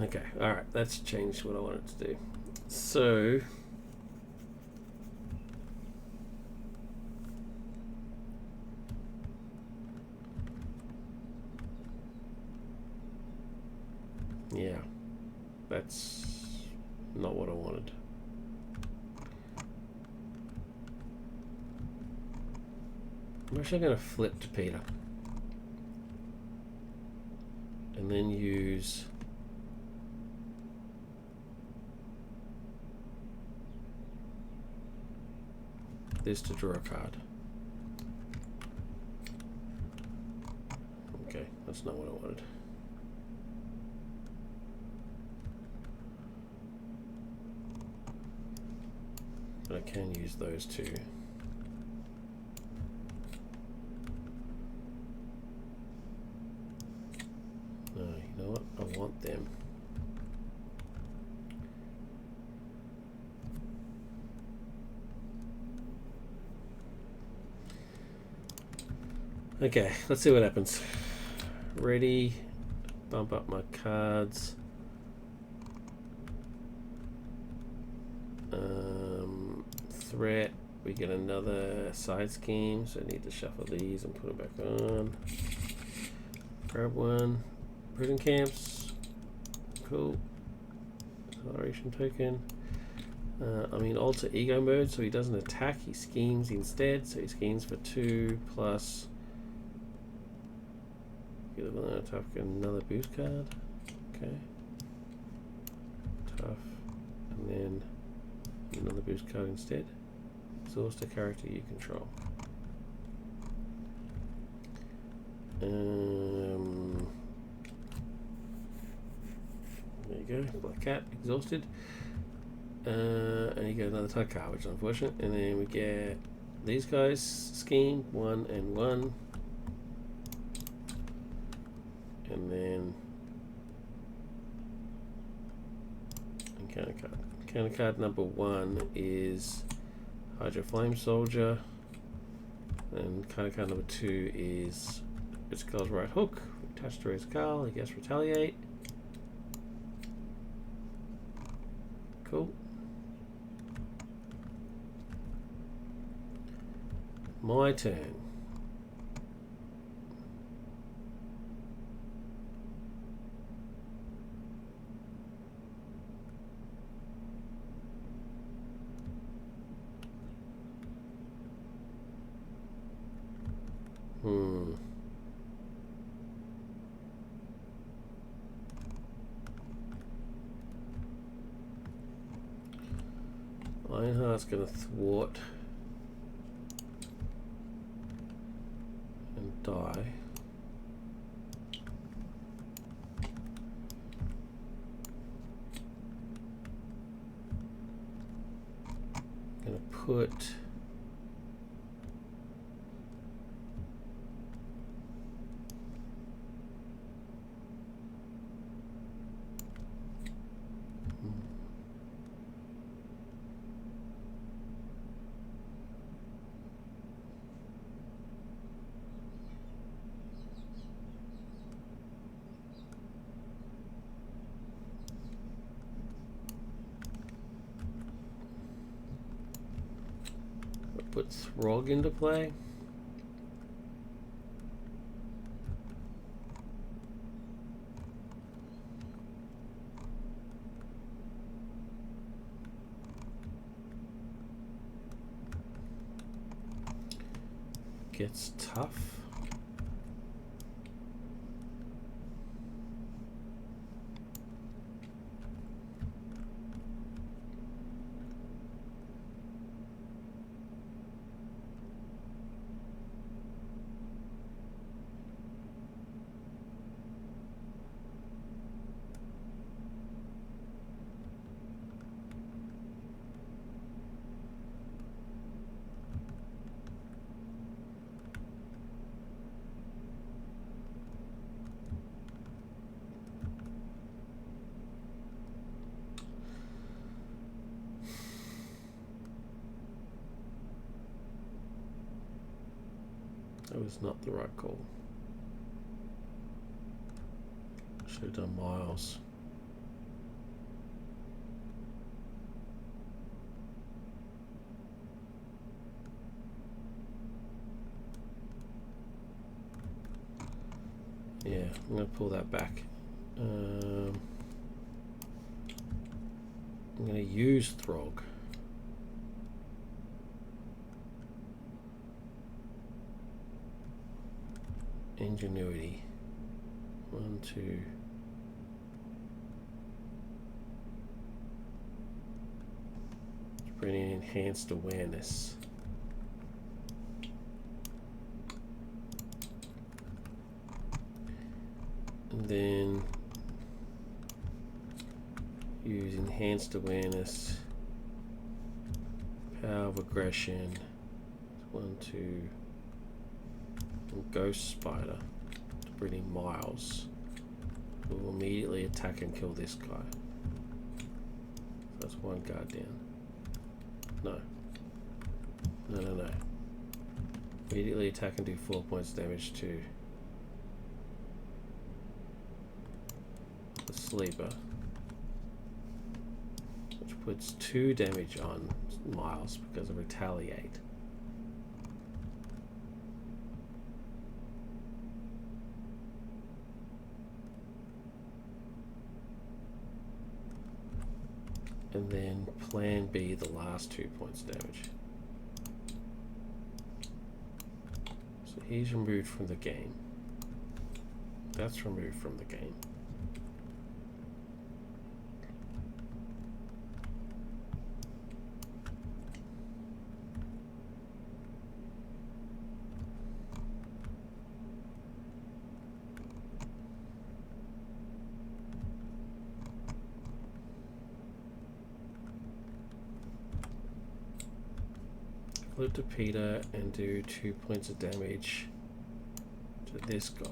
Okay, alright, that's changed what I wanted to do. So yeah, that's not what I wanted. I'm actually going to flip to Peter and then use this to draw a card. Okay, that's not what I wanted. But I can use those two. No, you know what? I want them. Okay, let's see what happens. Ready, bump up my cards. Threat, we get another side scheme, so I need to shuffle these and put them back on. Grab one. Prison camps. Cool. Acceleration token. I'm in alter ego mode, so he doesn't attack, he schemes instead. So he schemes for 2 plus. Get another tough, get another boost card. Okay. Tough. And then another boost card instead. Exhaust a character you control. There you go, Black Cat, exhausted. And you get another tug card, which is unfortunate. And then we get these guys, scheme, 1 and 1. And then encounter card. Encounter card number 1 is Hydro Flame Soldier. And encounter card number 2 is Ritzkarl's Right Hook. Attached to Ritzkarl, I guess retaliate. Cool. My turn. Lionheart's going to thwart and die. Going to put put Throg into play. Gets tough. That was not the right call. Should have done Miles. Yeah, I'm going to pull that back. I'm going to use Throg. Ingenuity. 1, 2. Bring in enhanced awareness. And then use enhanced awareness, power of aggression. 1, 2. And Ghost Spider to bring in Miles, who will immediately attack and kill this guy. So that's one guard down. No. No. Immediately attack and do 4 points damage to the Sleeper, which puts 2 damage on Miles because of Retaliate. And then plan B, the last 2 points damage. So he's removed from the game. That's removed from the game. Flip to Peter and do 2 points of damage to this guy.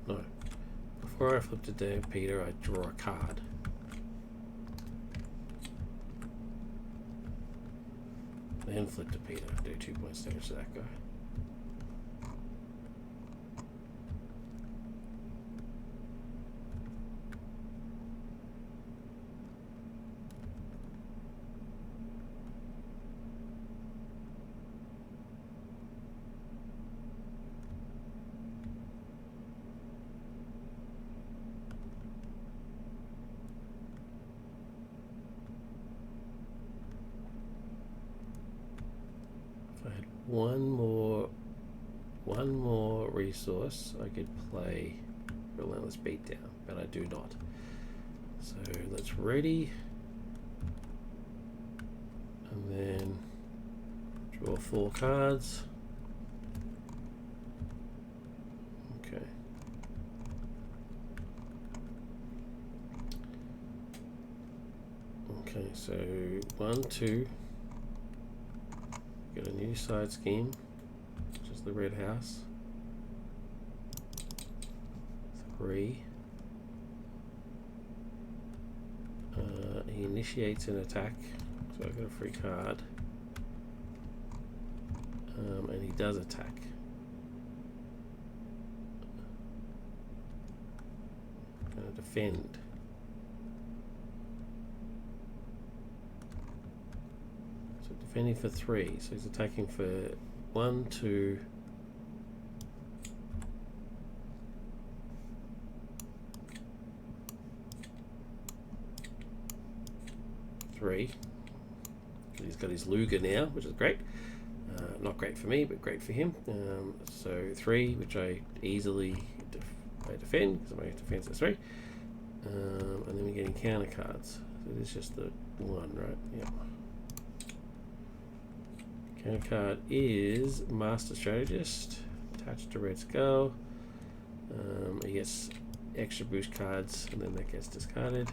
No. Before I flip to Peter, I draw a card. Then flip to Peter, do 2 points damage to that guy. One more resource, I could play Relentless Beatdown, but I do not. So let's ready, and then draw 4 cards. Okay. Okay, so 1, 2. Get a new side scheme, which is the red house. 3. He initiates an attack, so I get a free card. And he does attack. defend. So defending for 3. So he's attacking for 1, 2, 3. He's got his Luger now, which is great. Not great for me, but great for him. So 3, which I easily defend, because my defense is 3. And then we're getting counter cards. So this is just the 1, right? Yeah. Counter card is Master Strategist, attached to Red Skull. He gets extra boost cards, and then that gets discarded.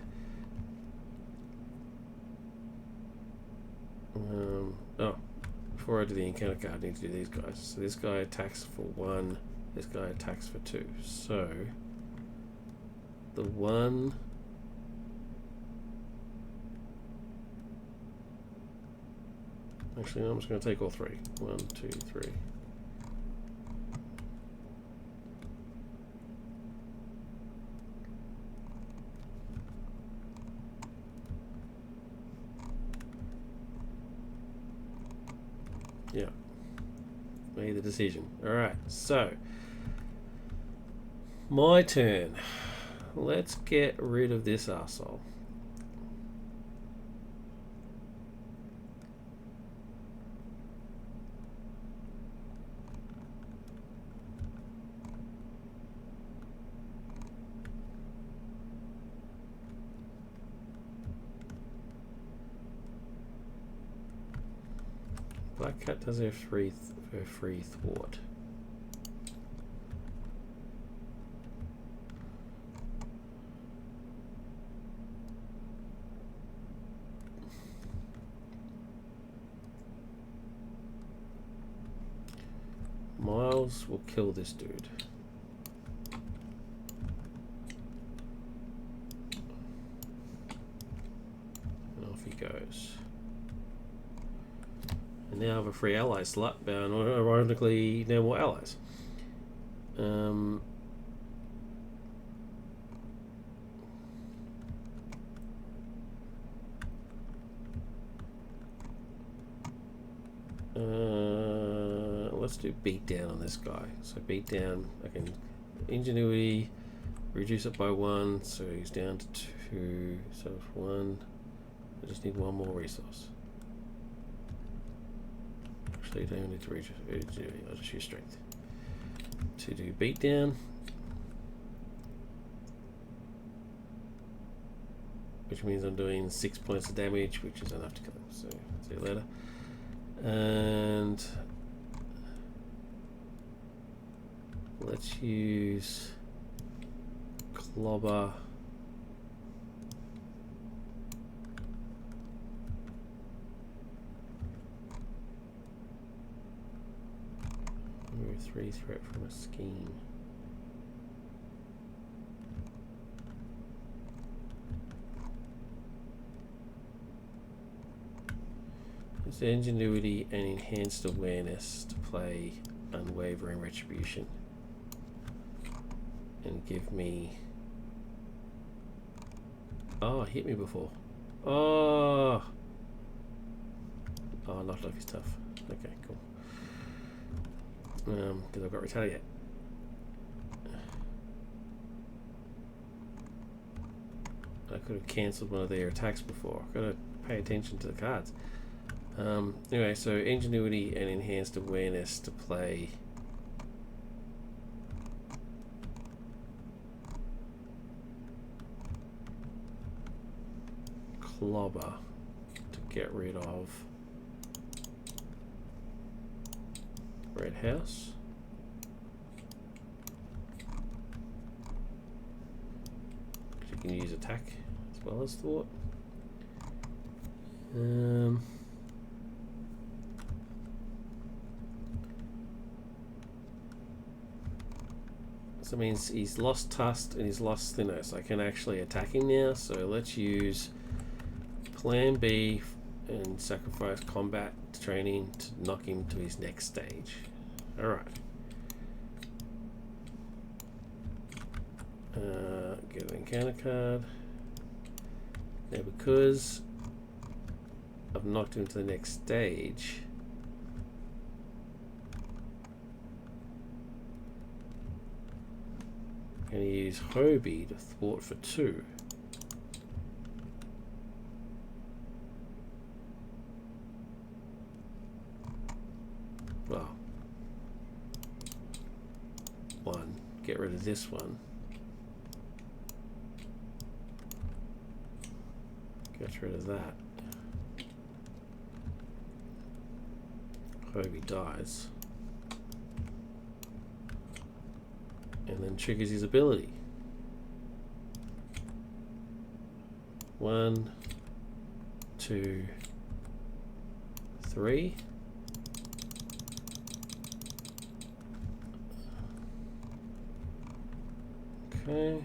Before I do the encounter card, I need to do these guys. So this guy attacks for 1, this guy attacks for 2. So the 1 actually no, I'm just going to take all 3. 1, 2, 3. Yeah, made the decision. Alright, so my turn. Let's get rid of this arsehole. Black Cat does her free thwart. Miles will kill this dude. And off he goes. And now I have a free ally slot, but ironically no more allies. Let's do beatdown on this guy. So beatdown, I can ingenuity, reduce it by 1, so he's down to 2. So 1. I just need 1 more resource. Actually, I don't need to reduce ingenuity. I'll just use strength to do beatdown, which means I'm doing 6 points of damage, which is enough to kill him. So see you later. And let's use Clobber. Remove 3 threat from a scheme. It's ingenuity and enhanced awareness to play unwavering retribution. And give me... Oh, hit me before. Oh! Oh, not life is tough. Okay, cool. Because I've got retaliate. I could have cancelled one of their attacks before. I've got to pay attention to the cards. Anyway, so ingenuity and enhanced awareness to play Clobber to get rid of Red House. You can use attack as well as thought. So it means he's lost Tusk and he's lost Thinner, so I can actually attack him now. So let's use Plan B and sacrifice combat training to knock him to his next stage. Alright. Get an encounter card. Now because I've knocked him to the next stage, I'm going to use Hobie to thwart for 2. Well, 1. Get rid of this one. Get rid of that. Hobie dies. And then triggers his ability. 1, 2, 3. Okay.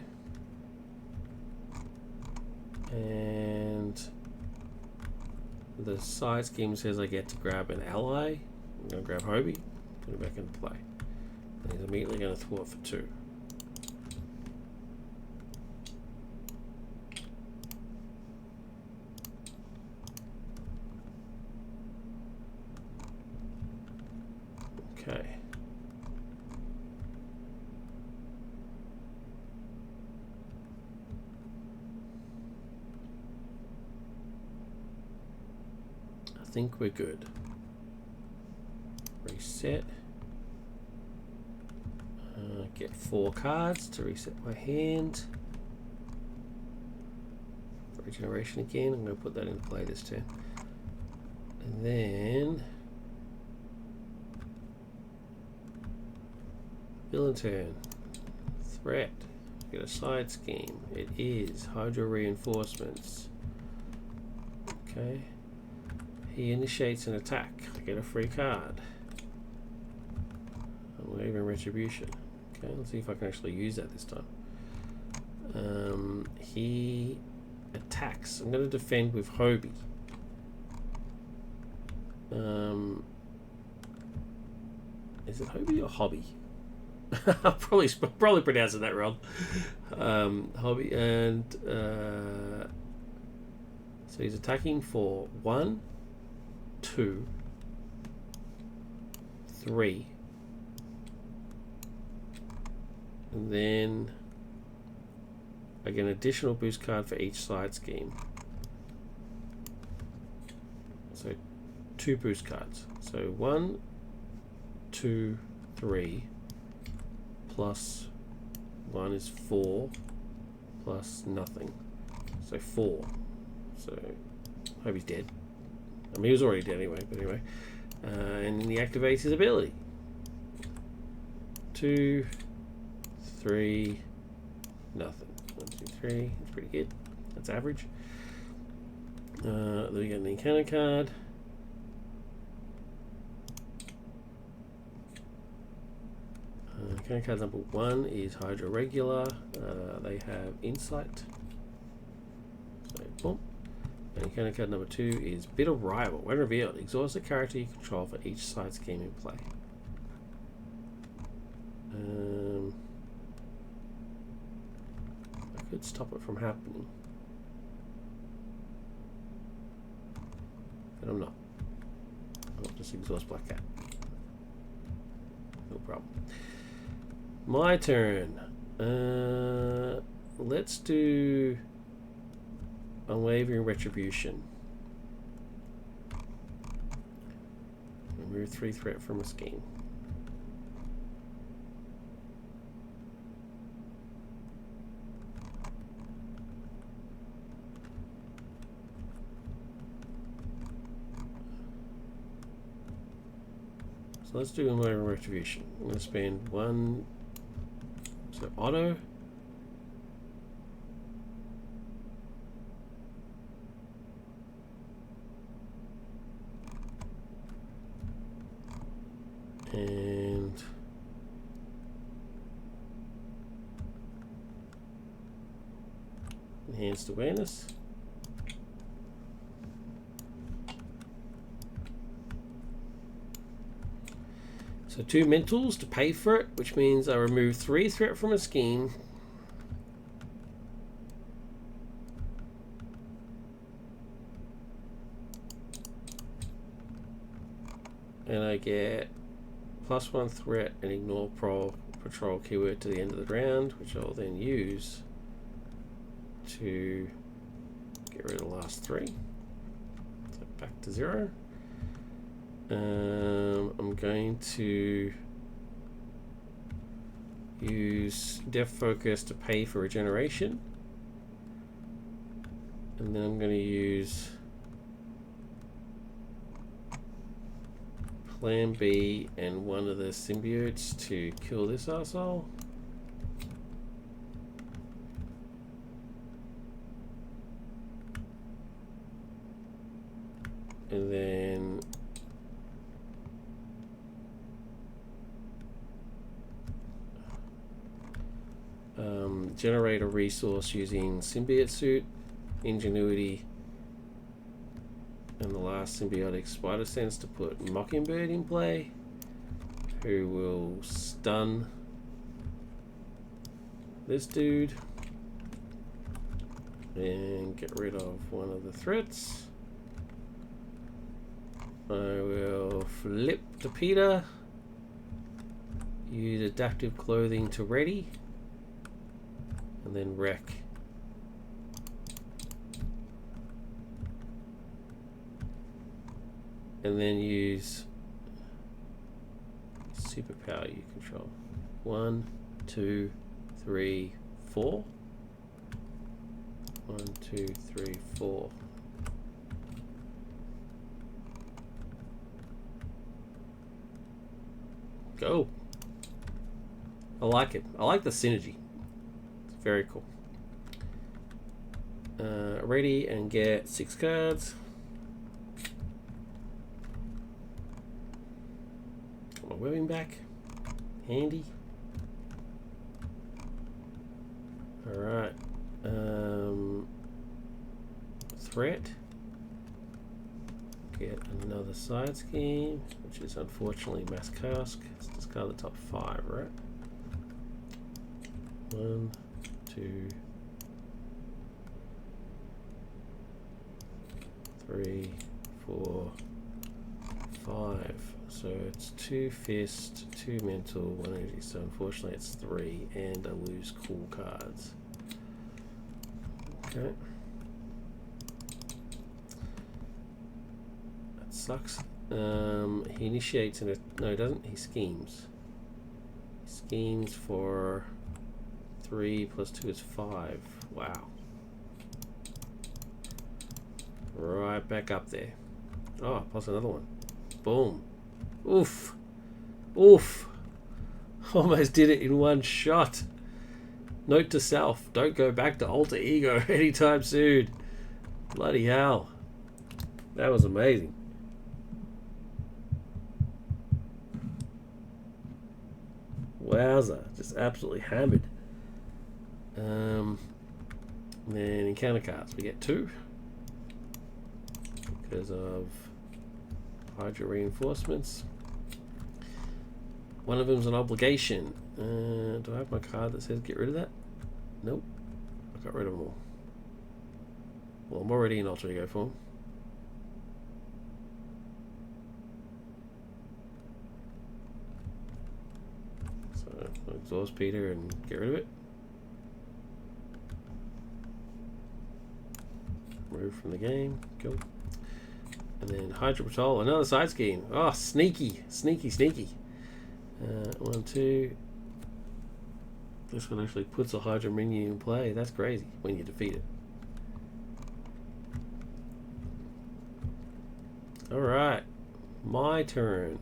And the side scheme says I get to grab an ally. I'm going to grab Hobie, put it back into play. And he's immediately going to thwart for 2. Okay. I think we're good. Reset. Get 4 cards to reset my hand. Regeneration again. I'm going to put that into play this turn. And then villain turn. Threat. Get a side scheme. It is Hydro Reinforcements. Okay. He initiates an attack. I get a free card. I'm leaving Retribution. Okay, let's see if I can actually use that this time. He attacks. I'm going to defend with Hobie. Is it Hobie or Hobby? I'm probably pronouncing that wrong. Hobby, and so he's attacking for 1, 2, 3, and then I get an additional boost card for each side scheme. So 2 boost cards. So 1, 2, 3 plus 1 is 4 plus nothing. So 4. So I hope he's dead. I mean, he was already dead anyway, but anyway. And he activates his ability. 2, 3, nothing. 1, 2, 3. That's pretty good. That's average. Then we get an encounter card. Encounter card number 1 is Hydro Regular. They have Insight. So, boom. And encounter card number 2 is Bitter Rival. When revealed, exhaust the character you control for each side scheme in play. I could stop it from happening, but I'm not. I'll just exhaust Black Cat. No problem. My turn. Let's do Unwavering Retribution. Remove 3 threat from a scheme. So let's do Unwavering Retribution. I'm going to spend 1. So auto. And enhanced awareness. So 2 mentals to pay for it, which means I remove 3 threat from a scheme and I get +1 threat and ignore patrol keyword to the end of the round, which I'll then use to get rid of the last 3. So back to 0. I'm going to use depth focus to pay for regeneration, and then I'm going to use Plan B and one of the symbiotes to kill this arsehole. And then generate a resource using symbiote suit, ingenuity, and the last symbiotic spider sense to put Mockingbird in play, who will stun this dude and get rid of one of the threats. I will flip to Peter, use adaptive clothing to ready, and then wreck. And then use superpower you control. 1, 2, 3, 4. 1, 2, 3, 4. Go. I like it. I like the synergy. It's very cool. Ready and get 6 cards. Got my webbing back. Handy. Alright. Threat. Get another side scheme, which is unfortunately Mass Cask. Let's discard the top 5, right? 1, 2, 3, 4, 5. So it's 2 fist, 2 mental, 1 energy. So unfortunately it's 3, and I lose cool cards. Okay. That sucks. He initiates no, he doesn't. He schemes. He schemes for 3 + 2 is 5. Wow. Right back up there. Oh, plus another one. Boom. Oof. Oof. Almost did it in one shot. Note to self, don't go back to alter ego anytime soon. Bloody hell. That was amazing. Wowza. Just absolutely hammered. And then encounter cards. We get 2. Because of Hydra reinforcements. One of them's an obligation. Do I have my card that says get rid of that? Nope. I got rid of them all. Well, I'm already in alter ego form. So I'll exhaust Peter and get rid of it. Remove from the game. Cool. And then Hydra Patrol, another side scheme. Oh, sneaky, sneaky, sneaky. 1, 2. This one actually puts a Hydra minion in play. That's crazy when you defeat it. Alright, my turn.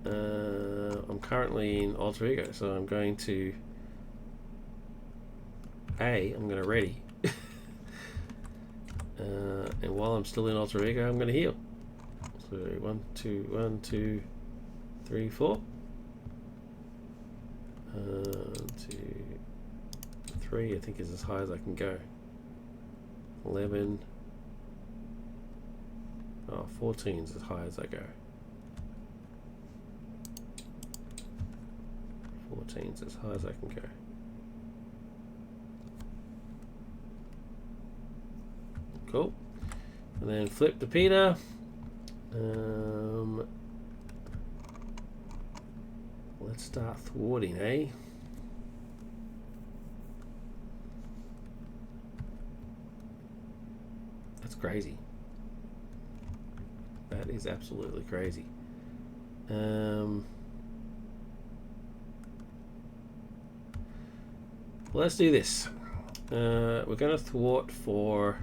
I'm currently in alter ego, so I'm going to I'm going to ready. And while I'm still in alter ego, I'm going to heal. So 1, 2, 1, 2, 3, 4. 2, 3, I think is as high as I can go. 11. Oh, 14 is as high as I go. 14 is as high as I can go. Cool. And then flip to Peter. start thwarting, eh? That's crazy. That is absolutely crazy. Let's do this. We're going to thwart for...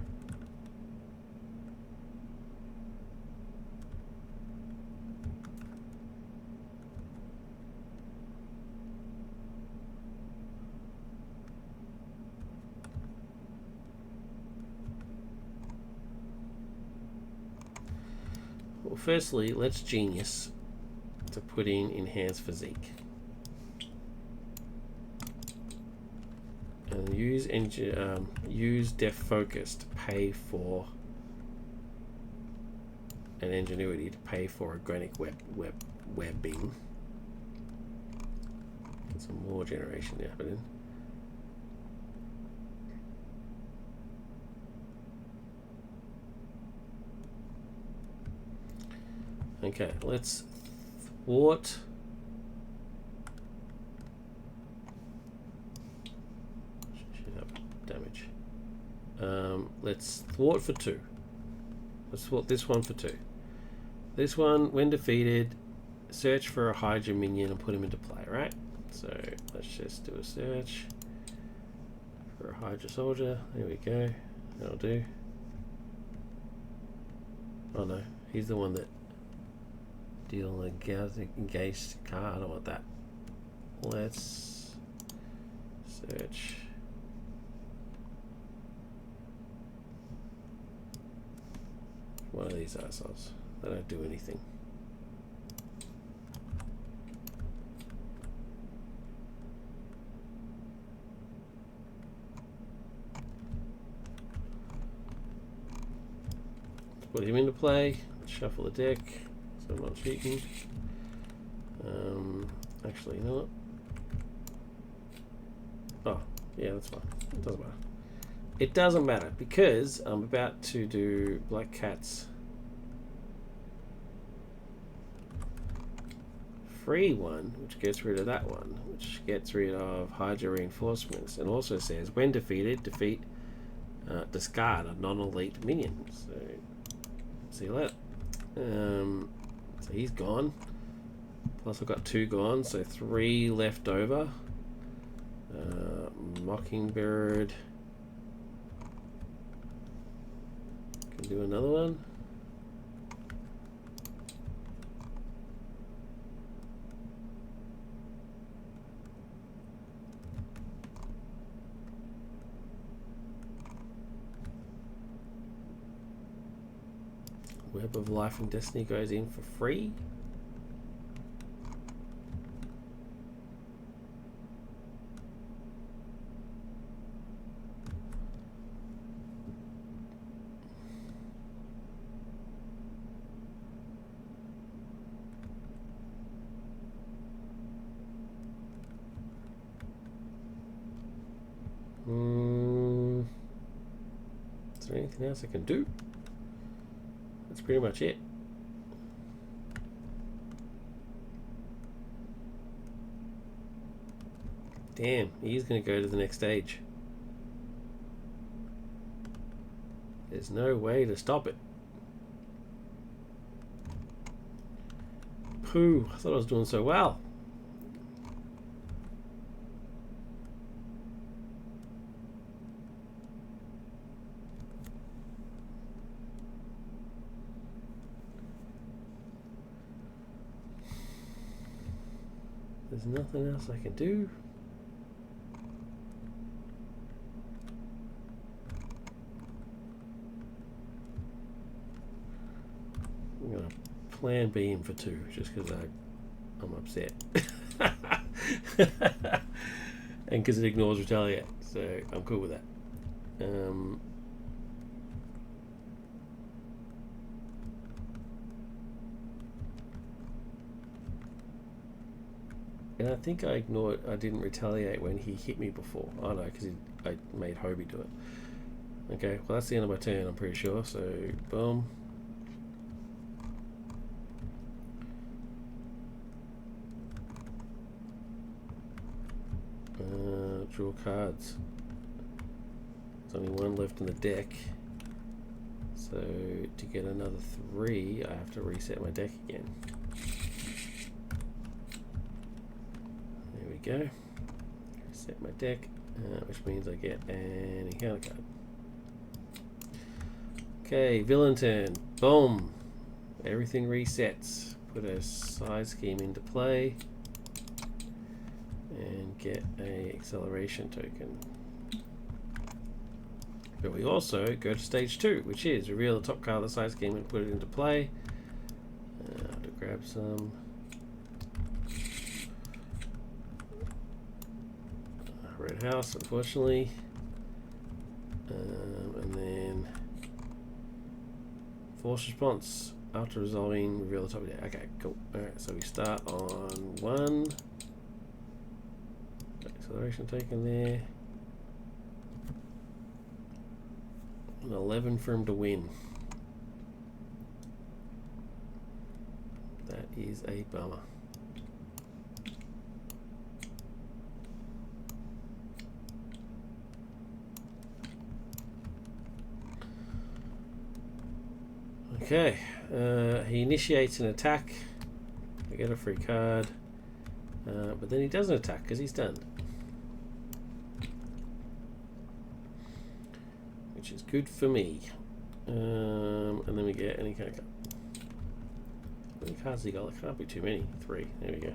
Well, firstly, let's genius to put in enhanced physique. And use def focus to pay for an ingenuity to pay for organic webbing. Get some more generation happening. Okay, let's thwart. Damage. Let's thwart for 2. Let's thwart this one for 2. This one, when defeated, search for a Hydra minion and put him into play, right? So let's just do a search for a Hydra soldier. There we go. That'll do. Oh no, he's the one that deal engaged card. I don't want that. Let's search. One of these assholes. They don't do anything. Let's put him into play. Let's shuffle the deck so I'm not cheating. Actually, you know what? Oh, yeah, that's fine. It doesn't matter. It doesn't matter because I'm about to do Black Cat's free one, which gets rid of that one, which gets rid of Hydra reinforcements, and also says when defeated, discard a non-elite minion. So see you later. So he's gone. Plus I've got 2 gone, so 3 left over. Mockingbird. Can do another one. Web of Life and Destiny goes in for free. Is there anything else I can do? That's pretty much it. Damn, he's going to go to the next stage. There's no way to stop it. Pooh, I thought I was doing so well. There's nothing else I can do. I'm gonna plan B him for 2 just because I'm upset. And because it ignores retaliate, so I'm cool with that. And I think I didn't retaliate when he hit me before. Oh no, because I made Hobie do it. Okay, well that's the end of my turn, I'm pretty sure. So, boom. Draw cards. There's only one left in the deck. So to get another 3, I have to reset my deck again. There we go. Reset my deck, which means I get an encounter card. Okay, villain turn. Boom. Everything resets. Put a side scheme into play and get a acceleration token. But we also go to stage 2, which is reveal the top card of the side scheme and put it into play. I have to grab some. Red house, unfortunately. And then force response after resolving, reveal the top of the deck. Okay, cool. Alright, so we start on 1. Acceleration taken there. An 11 for him to win. That is a bummer. Okay, he initiates an attack. I get a free card, but then he doesn't attack because he's stunned, which is good for me. And then we get any kind of card. How many cards he got? There can't be too many. 3. There we go.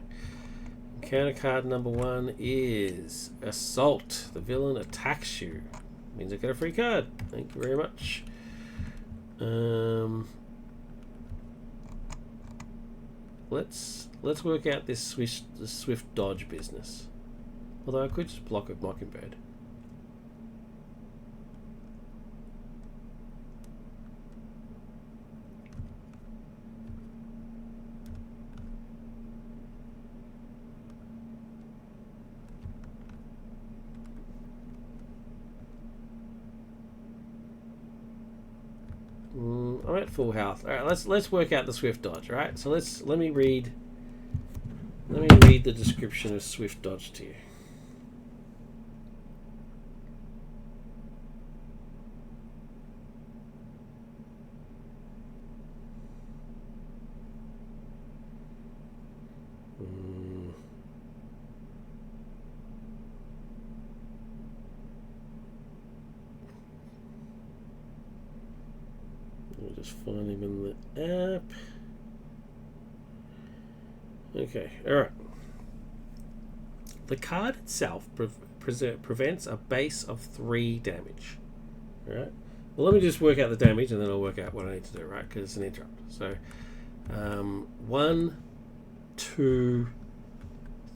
Counter card number 1 is Assault. The villain attacks you. Means I get a free card. Thank you very much. Let's work out this swift dodge business. Although I could just block with Mockingbird. I'm at full health. All right, let's work out the swift dodge. All right, so let me read the description of swift dodge to you. I'll just find him in the app. Okay, alright. The card itself prevents a base of 3 damage. Alright. Well, let me just work out the damage and then I'll work out what I need to do, right? Because it's an interrupt. So, 1, 2,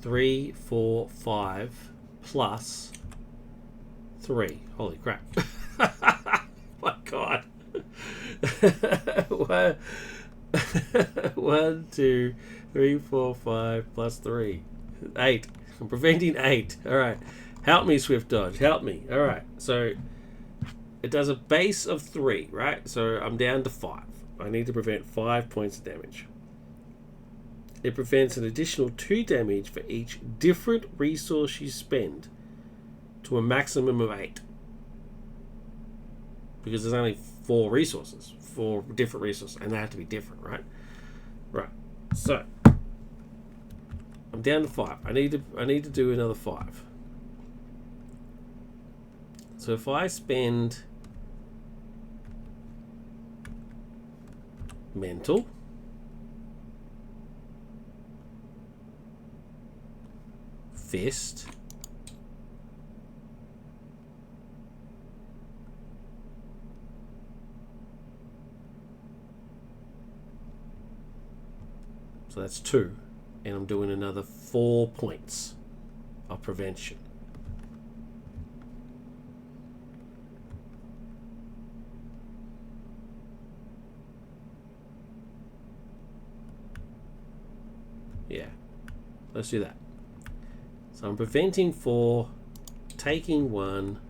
3, 4, 5 plus 3. Holy crap. My God. 1, 2, 3, 4, 5 plus 3. 8. I'm preventing 8. Alright. Help me, Swift Dodge. Help me. Alright. So it does a base of 3, right? So I'm down to 5. I need to prevent 5 points of damage. It prevents an additional 2 damage for each different resource you spend to a maximum of 8. Because there's only 4 resources, 4 different resources, and they have to be different, right? Right. So I'm down to 5. I need to do another 5. So if I spend mental, fist, so that's 2, and I'm doing another 4 points of prevention. Yeah, let's do that. So I'm preventing 4, taking 1.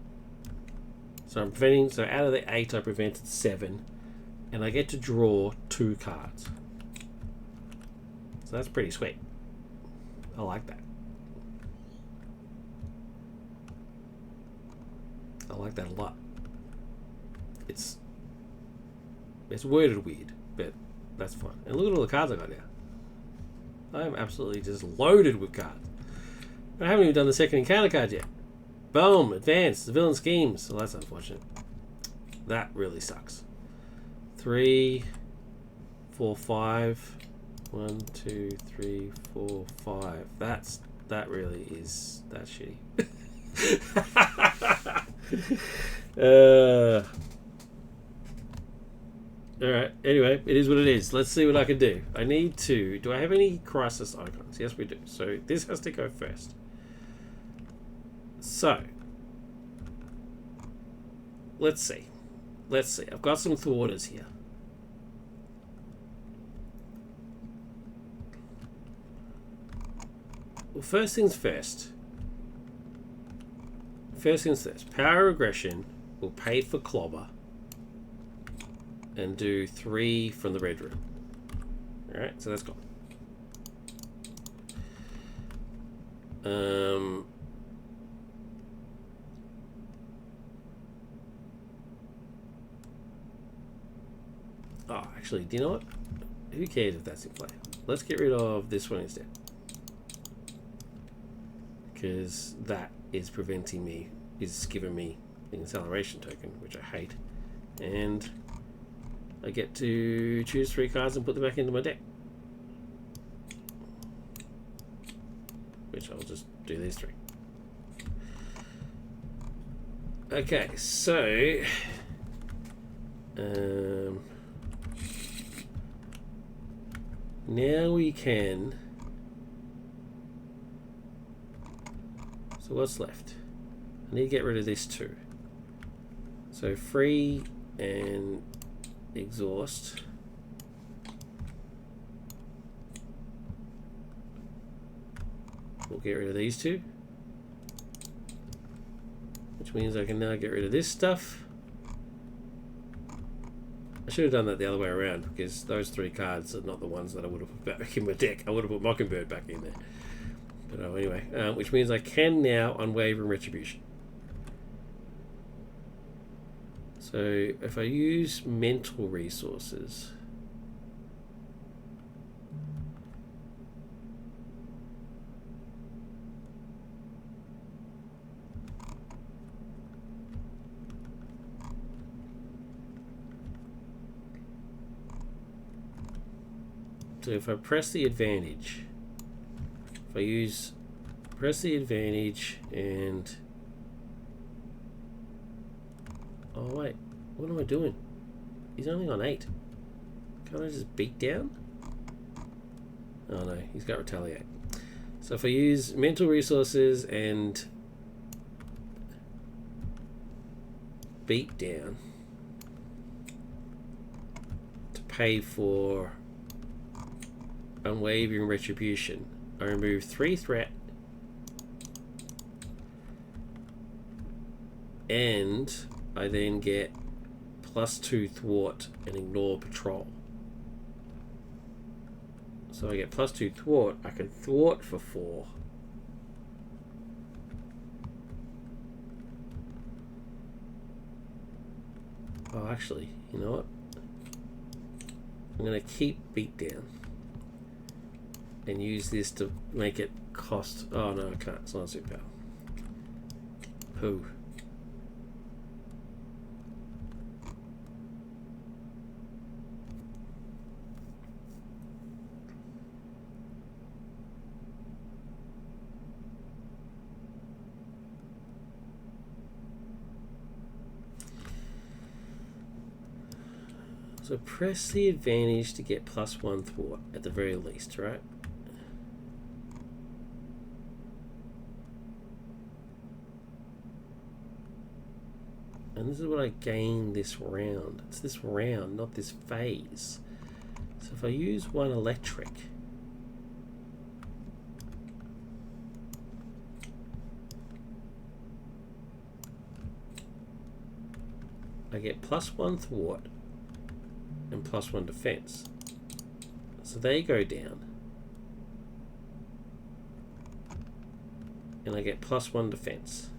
So I'm preventing. So out of the 8, I prevented 7, and I get to draw 2 cards. So that's pretty sweet. I like that. I like that a lot. It's worded weird, but that's fine. And look at all the cards I got now. I am absolutely just loaded with cards. I haven't even done the second encounter card yet. Boom, advance, the villain schemes. Well, that's unfortunate. That really sucks. 3, 4, 5. 1, 2, 3, 4, 5. That really is that shitty. Alright, anyway, it is what it is. Let's see what I can do. I need to... Do I have any crisis icons? Yes, we do. So this has to go first. So, let's see. I've got some thwarters here. Well, first things first. Power aggression will pay for clobber and do 3 from the red room. Alright, so that's gone. Oh, actually, do you know what? Who cares if that's in play? Let's get rid of this one instead. Because that is giving me an acceleration token, which I hate. And I get to choose 3 cards and put them back into my deck. Which I'll just do these 3. Okay, so now we can. So what's left? I need to get rid of this too. So free and exhaust. We'll get rid of these 2. Which means I can now get rid of this stuff. I should have done that the other way around, because those 3 cards are not the ones that I would have put back in my deck. I would have put Mockingbird back in there. But oh, anyway, which means I can now Unwavering Retribution. So if I use mental resources, so if I press the advantage, if I press the advantage and... Oh wait, what am I doing? He's only on 8. Can't I just beat down? Oh no, he's got retaliate. So if I use mental resources and beat down to pay for Unwavering Retribution, I remove 3 threat and I then get +2 thwart and ignore patrol. So I get +2 thwart. I can thwart for 4. Oh, actually, you know what? I'm going to keep beat down and use this to make it cost... Oh no, I can't. It's not a superpower. Pooh. So press the advantage to get +1 thwart at the very least, right? And this is what I gain this round. It's this round, not this phase. So if I use 1 electric, I get +1 thwart and +1 defense. So they go down. And I get +1 defense.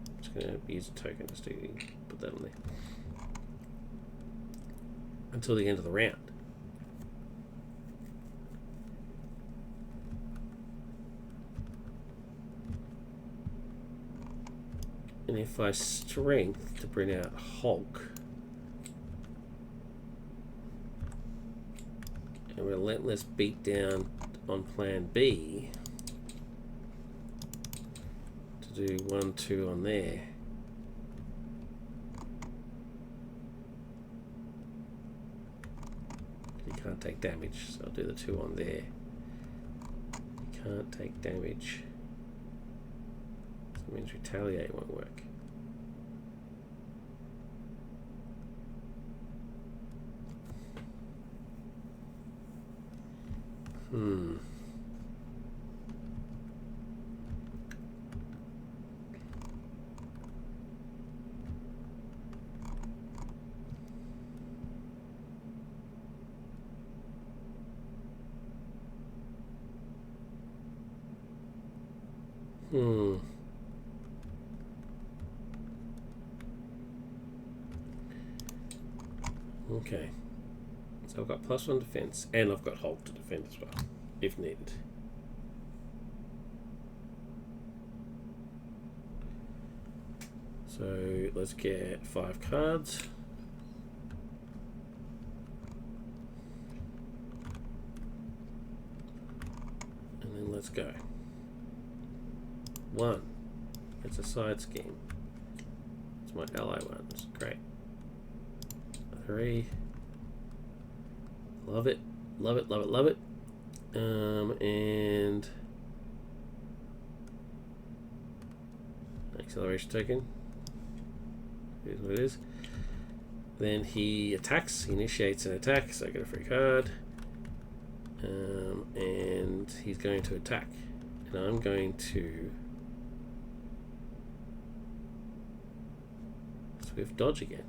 I'm just going to use a token just to put that on there. Until the end of the round. And if I strength to bring out Hulk and relentless beat down on plan B to do 1-2 on there. You can't take damage, so I'll do the 2 on there. You can't take damage. So that means retaliate won't work. Okay. So I've got +1 defense, and I've got Hulk to defend as well, if needed. So let's get 5 cards. And then let's go. 1. It's a side scheme. It's my ally ones. Great. 3. Love it. Love it, love it, love it. And acceleration token. Here's what it is. Then he attacks. He initiates an attack, so I get a free card. And he's going to attack. And I'm going to swift dodge again.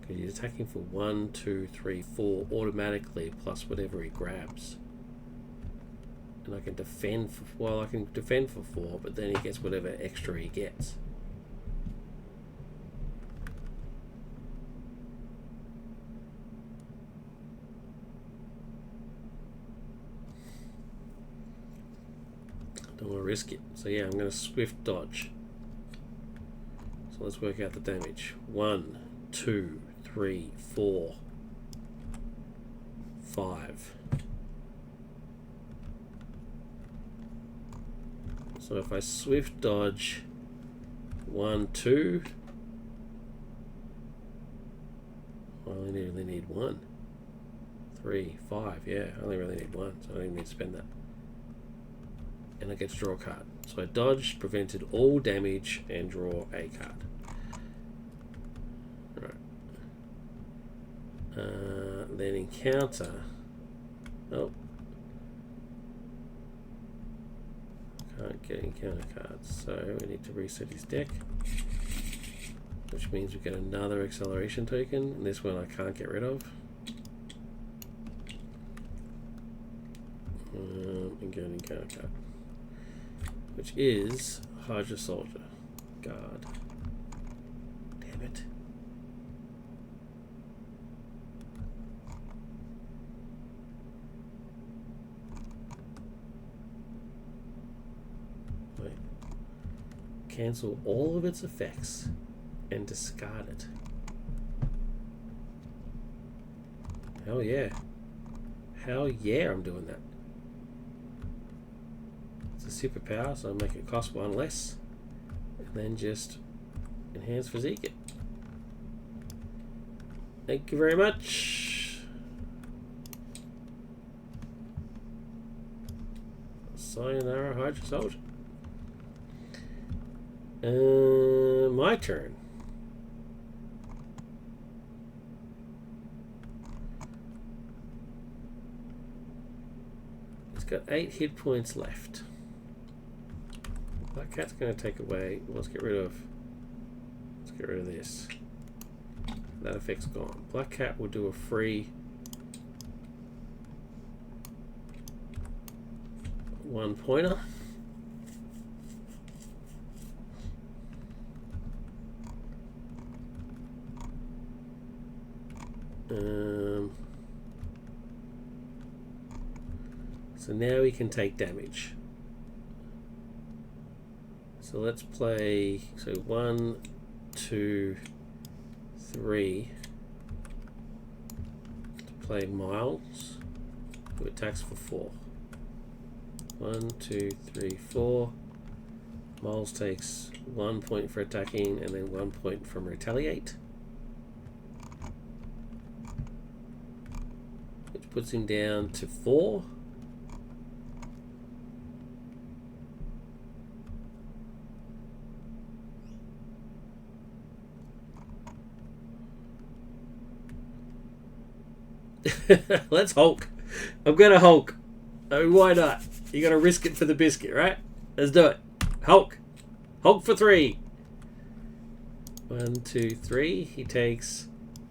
Because he's attacking for 1, 2, 3, 4 automatically, plus whatever he grabs. And I can defend for, well, I can defend for 4, but then he gets whatever extra he gets. Don't want to risk it. So yeah, I'm going to swift dodge. So let's work out the damage. 1, 2, 3, 4, 5. So if I swift dodge 1, 2, I only really need 1. 3, 5, yeah, I only really need 1, so I don't even need to spend that. And I get to draw a card. So I dodged, prevented all damage, and draw a card. Right. Then encounter. Oh. Can't get encounter cards, so we need to reset his deck, which means we get another acceleration token, and this one I can't get rid of. And get an encounter card, which is Hydra Soldier. Guard. Damn it. Wait. Cancel all of its effects and discard it. Hell yeah. Hell yeah, I'm doing that. It's a superpower, so I'll make it cost 1 less. And then just enhance physique it. Thank you very much. Sayonara, Hydra Soldier. My turn. He's got 8 hit points left. Black Cat's going to take away. Let's get rid of this. That effect's gone. Black Cat will do a free 1 pointer. So now we can take damage. So let's play, so 1, 2, 3. To play Miles, who attacks for 4. 1, 2, 3, 4. Miles takes 1 point for attacking and then 1 point from retaliate. Which puts him down to 4. Let's Hulk. I'm gonna Hulk. I mean, why not? You gotta risk it for the biscuit, right? Let's do it. Hulk. Hulk for 3. 1, 2, 3. He takes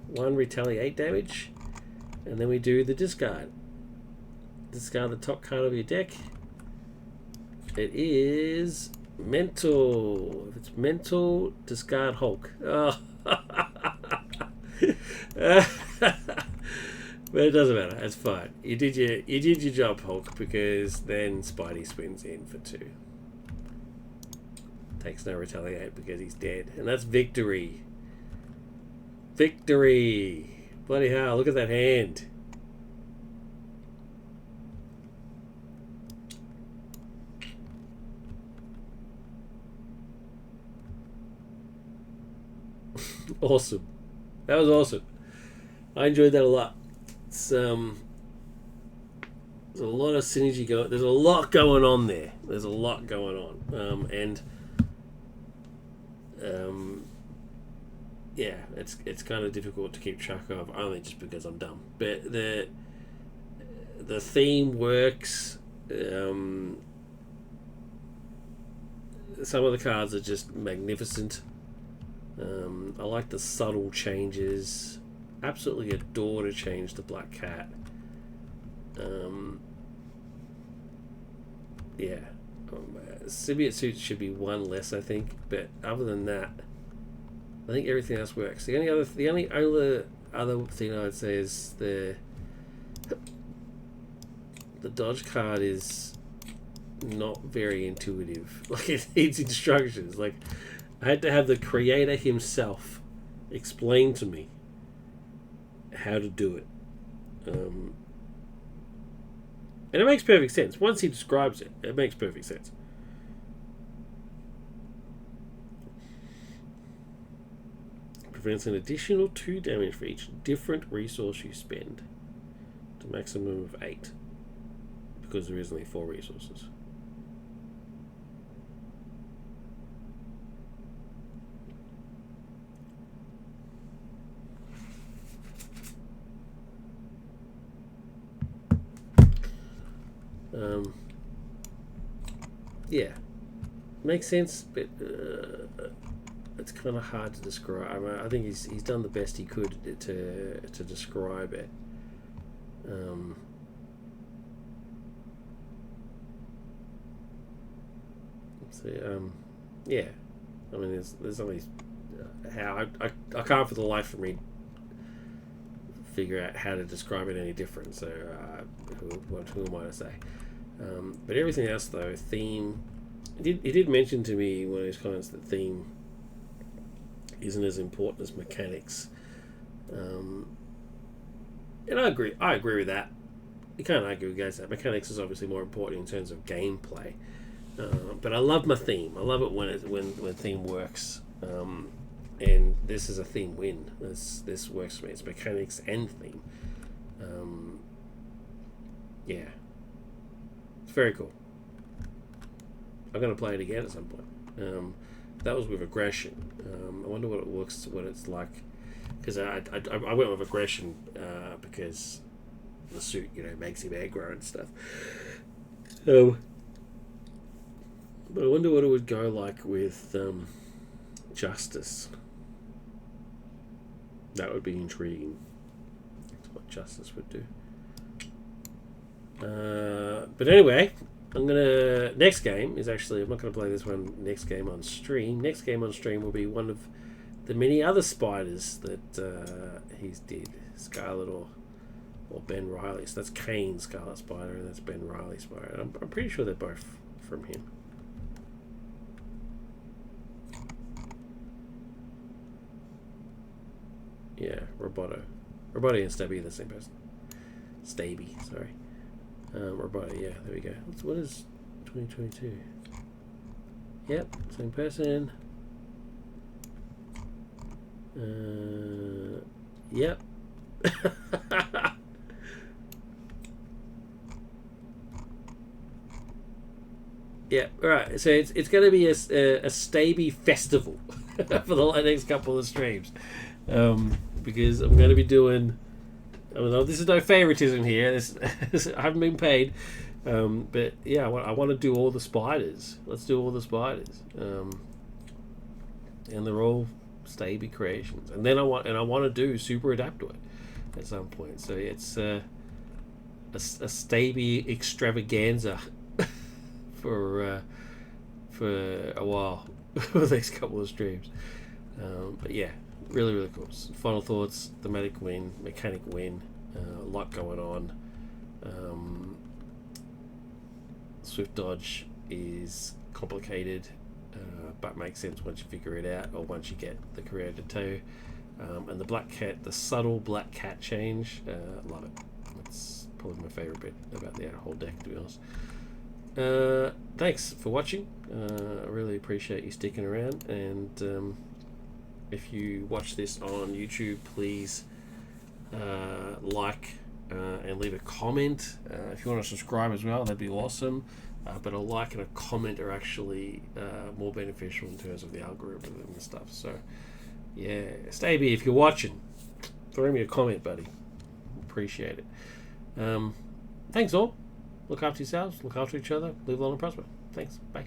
1 retaliate damage. And then we do the discard. Discard the top card of your deck. It is mental. If it's mental, discard Hulk. Oh. But it doesn't matter. It's fine. You did your job, Hulk, because then Spidey spins in for 2. Takes no retaliate because he's dead, and that's victory. Victory! Bloody hell! Look at that hand. Awesome. That was awesome. I enjoyed that a lot. It's, there's a lot of synergy going. There's a lot going on there. There's a lot going on, yeah, it's kind of difficult to keep track of, only just because I'm dumb. But the theme works. Some of the cards are just magnificent. I like the subtle changes. Absolutely adore to change the Black Cat. Yeah. Symbiote suits should be 1 less, I think. But other than that, I think everything else works. The only other thing I would say is the dodge card is not very intuitive. Like, it needs instructions. Like, I had to have the creator himself explain to me how to do it. And it makes perfect sense. Once he describes it, it makes perfect sense. Prevents an additional 2 damage for each different resource you spend, to a maximum of 8, because there is only 4 resources. Yeah, makes sense, but it's kind of hard to describe. I mean, I think he's done the best he could to describe it. Yeah, I mean, there's only how I can't for the life of me figure out how to describe it any different. So who am I to say? But everything else, though, theme. He did mention to me in one of his comments that theme isn't as important as mechanics, and I agree. I agree with that. You can't argue against that. Mechanics is obviously more important in terms of gameplay, but I love my theme. I love it when theme works, and this is a theme win. This works for me. It's mechanics and theme. Yeah. Very cool. I'm going to play it again at some point. That was with aggression. I wonder what it's like, because I went with aggression because the suit, makes him aggro and stuff. But I wonder what it would go like with justice. That would be intriguing. That's what justice would do. But anyway, Next game is actually, I'm not gonna play this one next game on stream. Next game on stream will be one of the many other spiders that he's did. Scarlet or Ben Riley. So that's Kane Scarlet Spider, and that's Ben Riley Spider. I'm pretty sure they're both from him. Yeah, Roboto and Stabey are the same person. Stabey, sorry. Roboto, yeah, there we go. What is 2022? Yep, same person. Yep. Yeah, right. So it's going to be a Stabey festival for the next couple of streams, because I'm going to be doing. I mean, this is no favoritism here. I haven't been paid, but yeah, I want to do all the spiders. Let's do all the spiders, and they're all Stabey creations. And then I want to do Super Adaptoid at some point. So it's a Stabey extravaganza for a while for the next couple of streams. But yeah, really cool. Final thoughts: thematic win, mechanic win, a lot going on. Swift dodge is complicated, but makes sense once you figure it out, or once you get the creator to. And the black cat, the subtle black cat change, love it. That's probably my favorite bit about the whole deck, to be honest. Thanks for watching. I really appreciate you sticking around, and if you watch this on YouTube, please like and leave a comment. If you want to subscribe as well, that'd be awesome. But a like and a comment are actually more beneficial in terms of the algorithm and stuff. So yeah, Stabey, if you're watching, throw me a comment, buddy. Appreciate it. Thanks all. Look after yourselves, look after each other, live long and prosper. Thanks. Bye.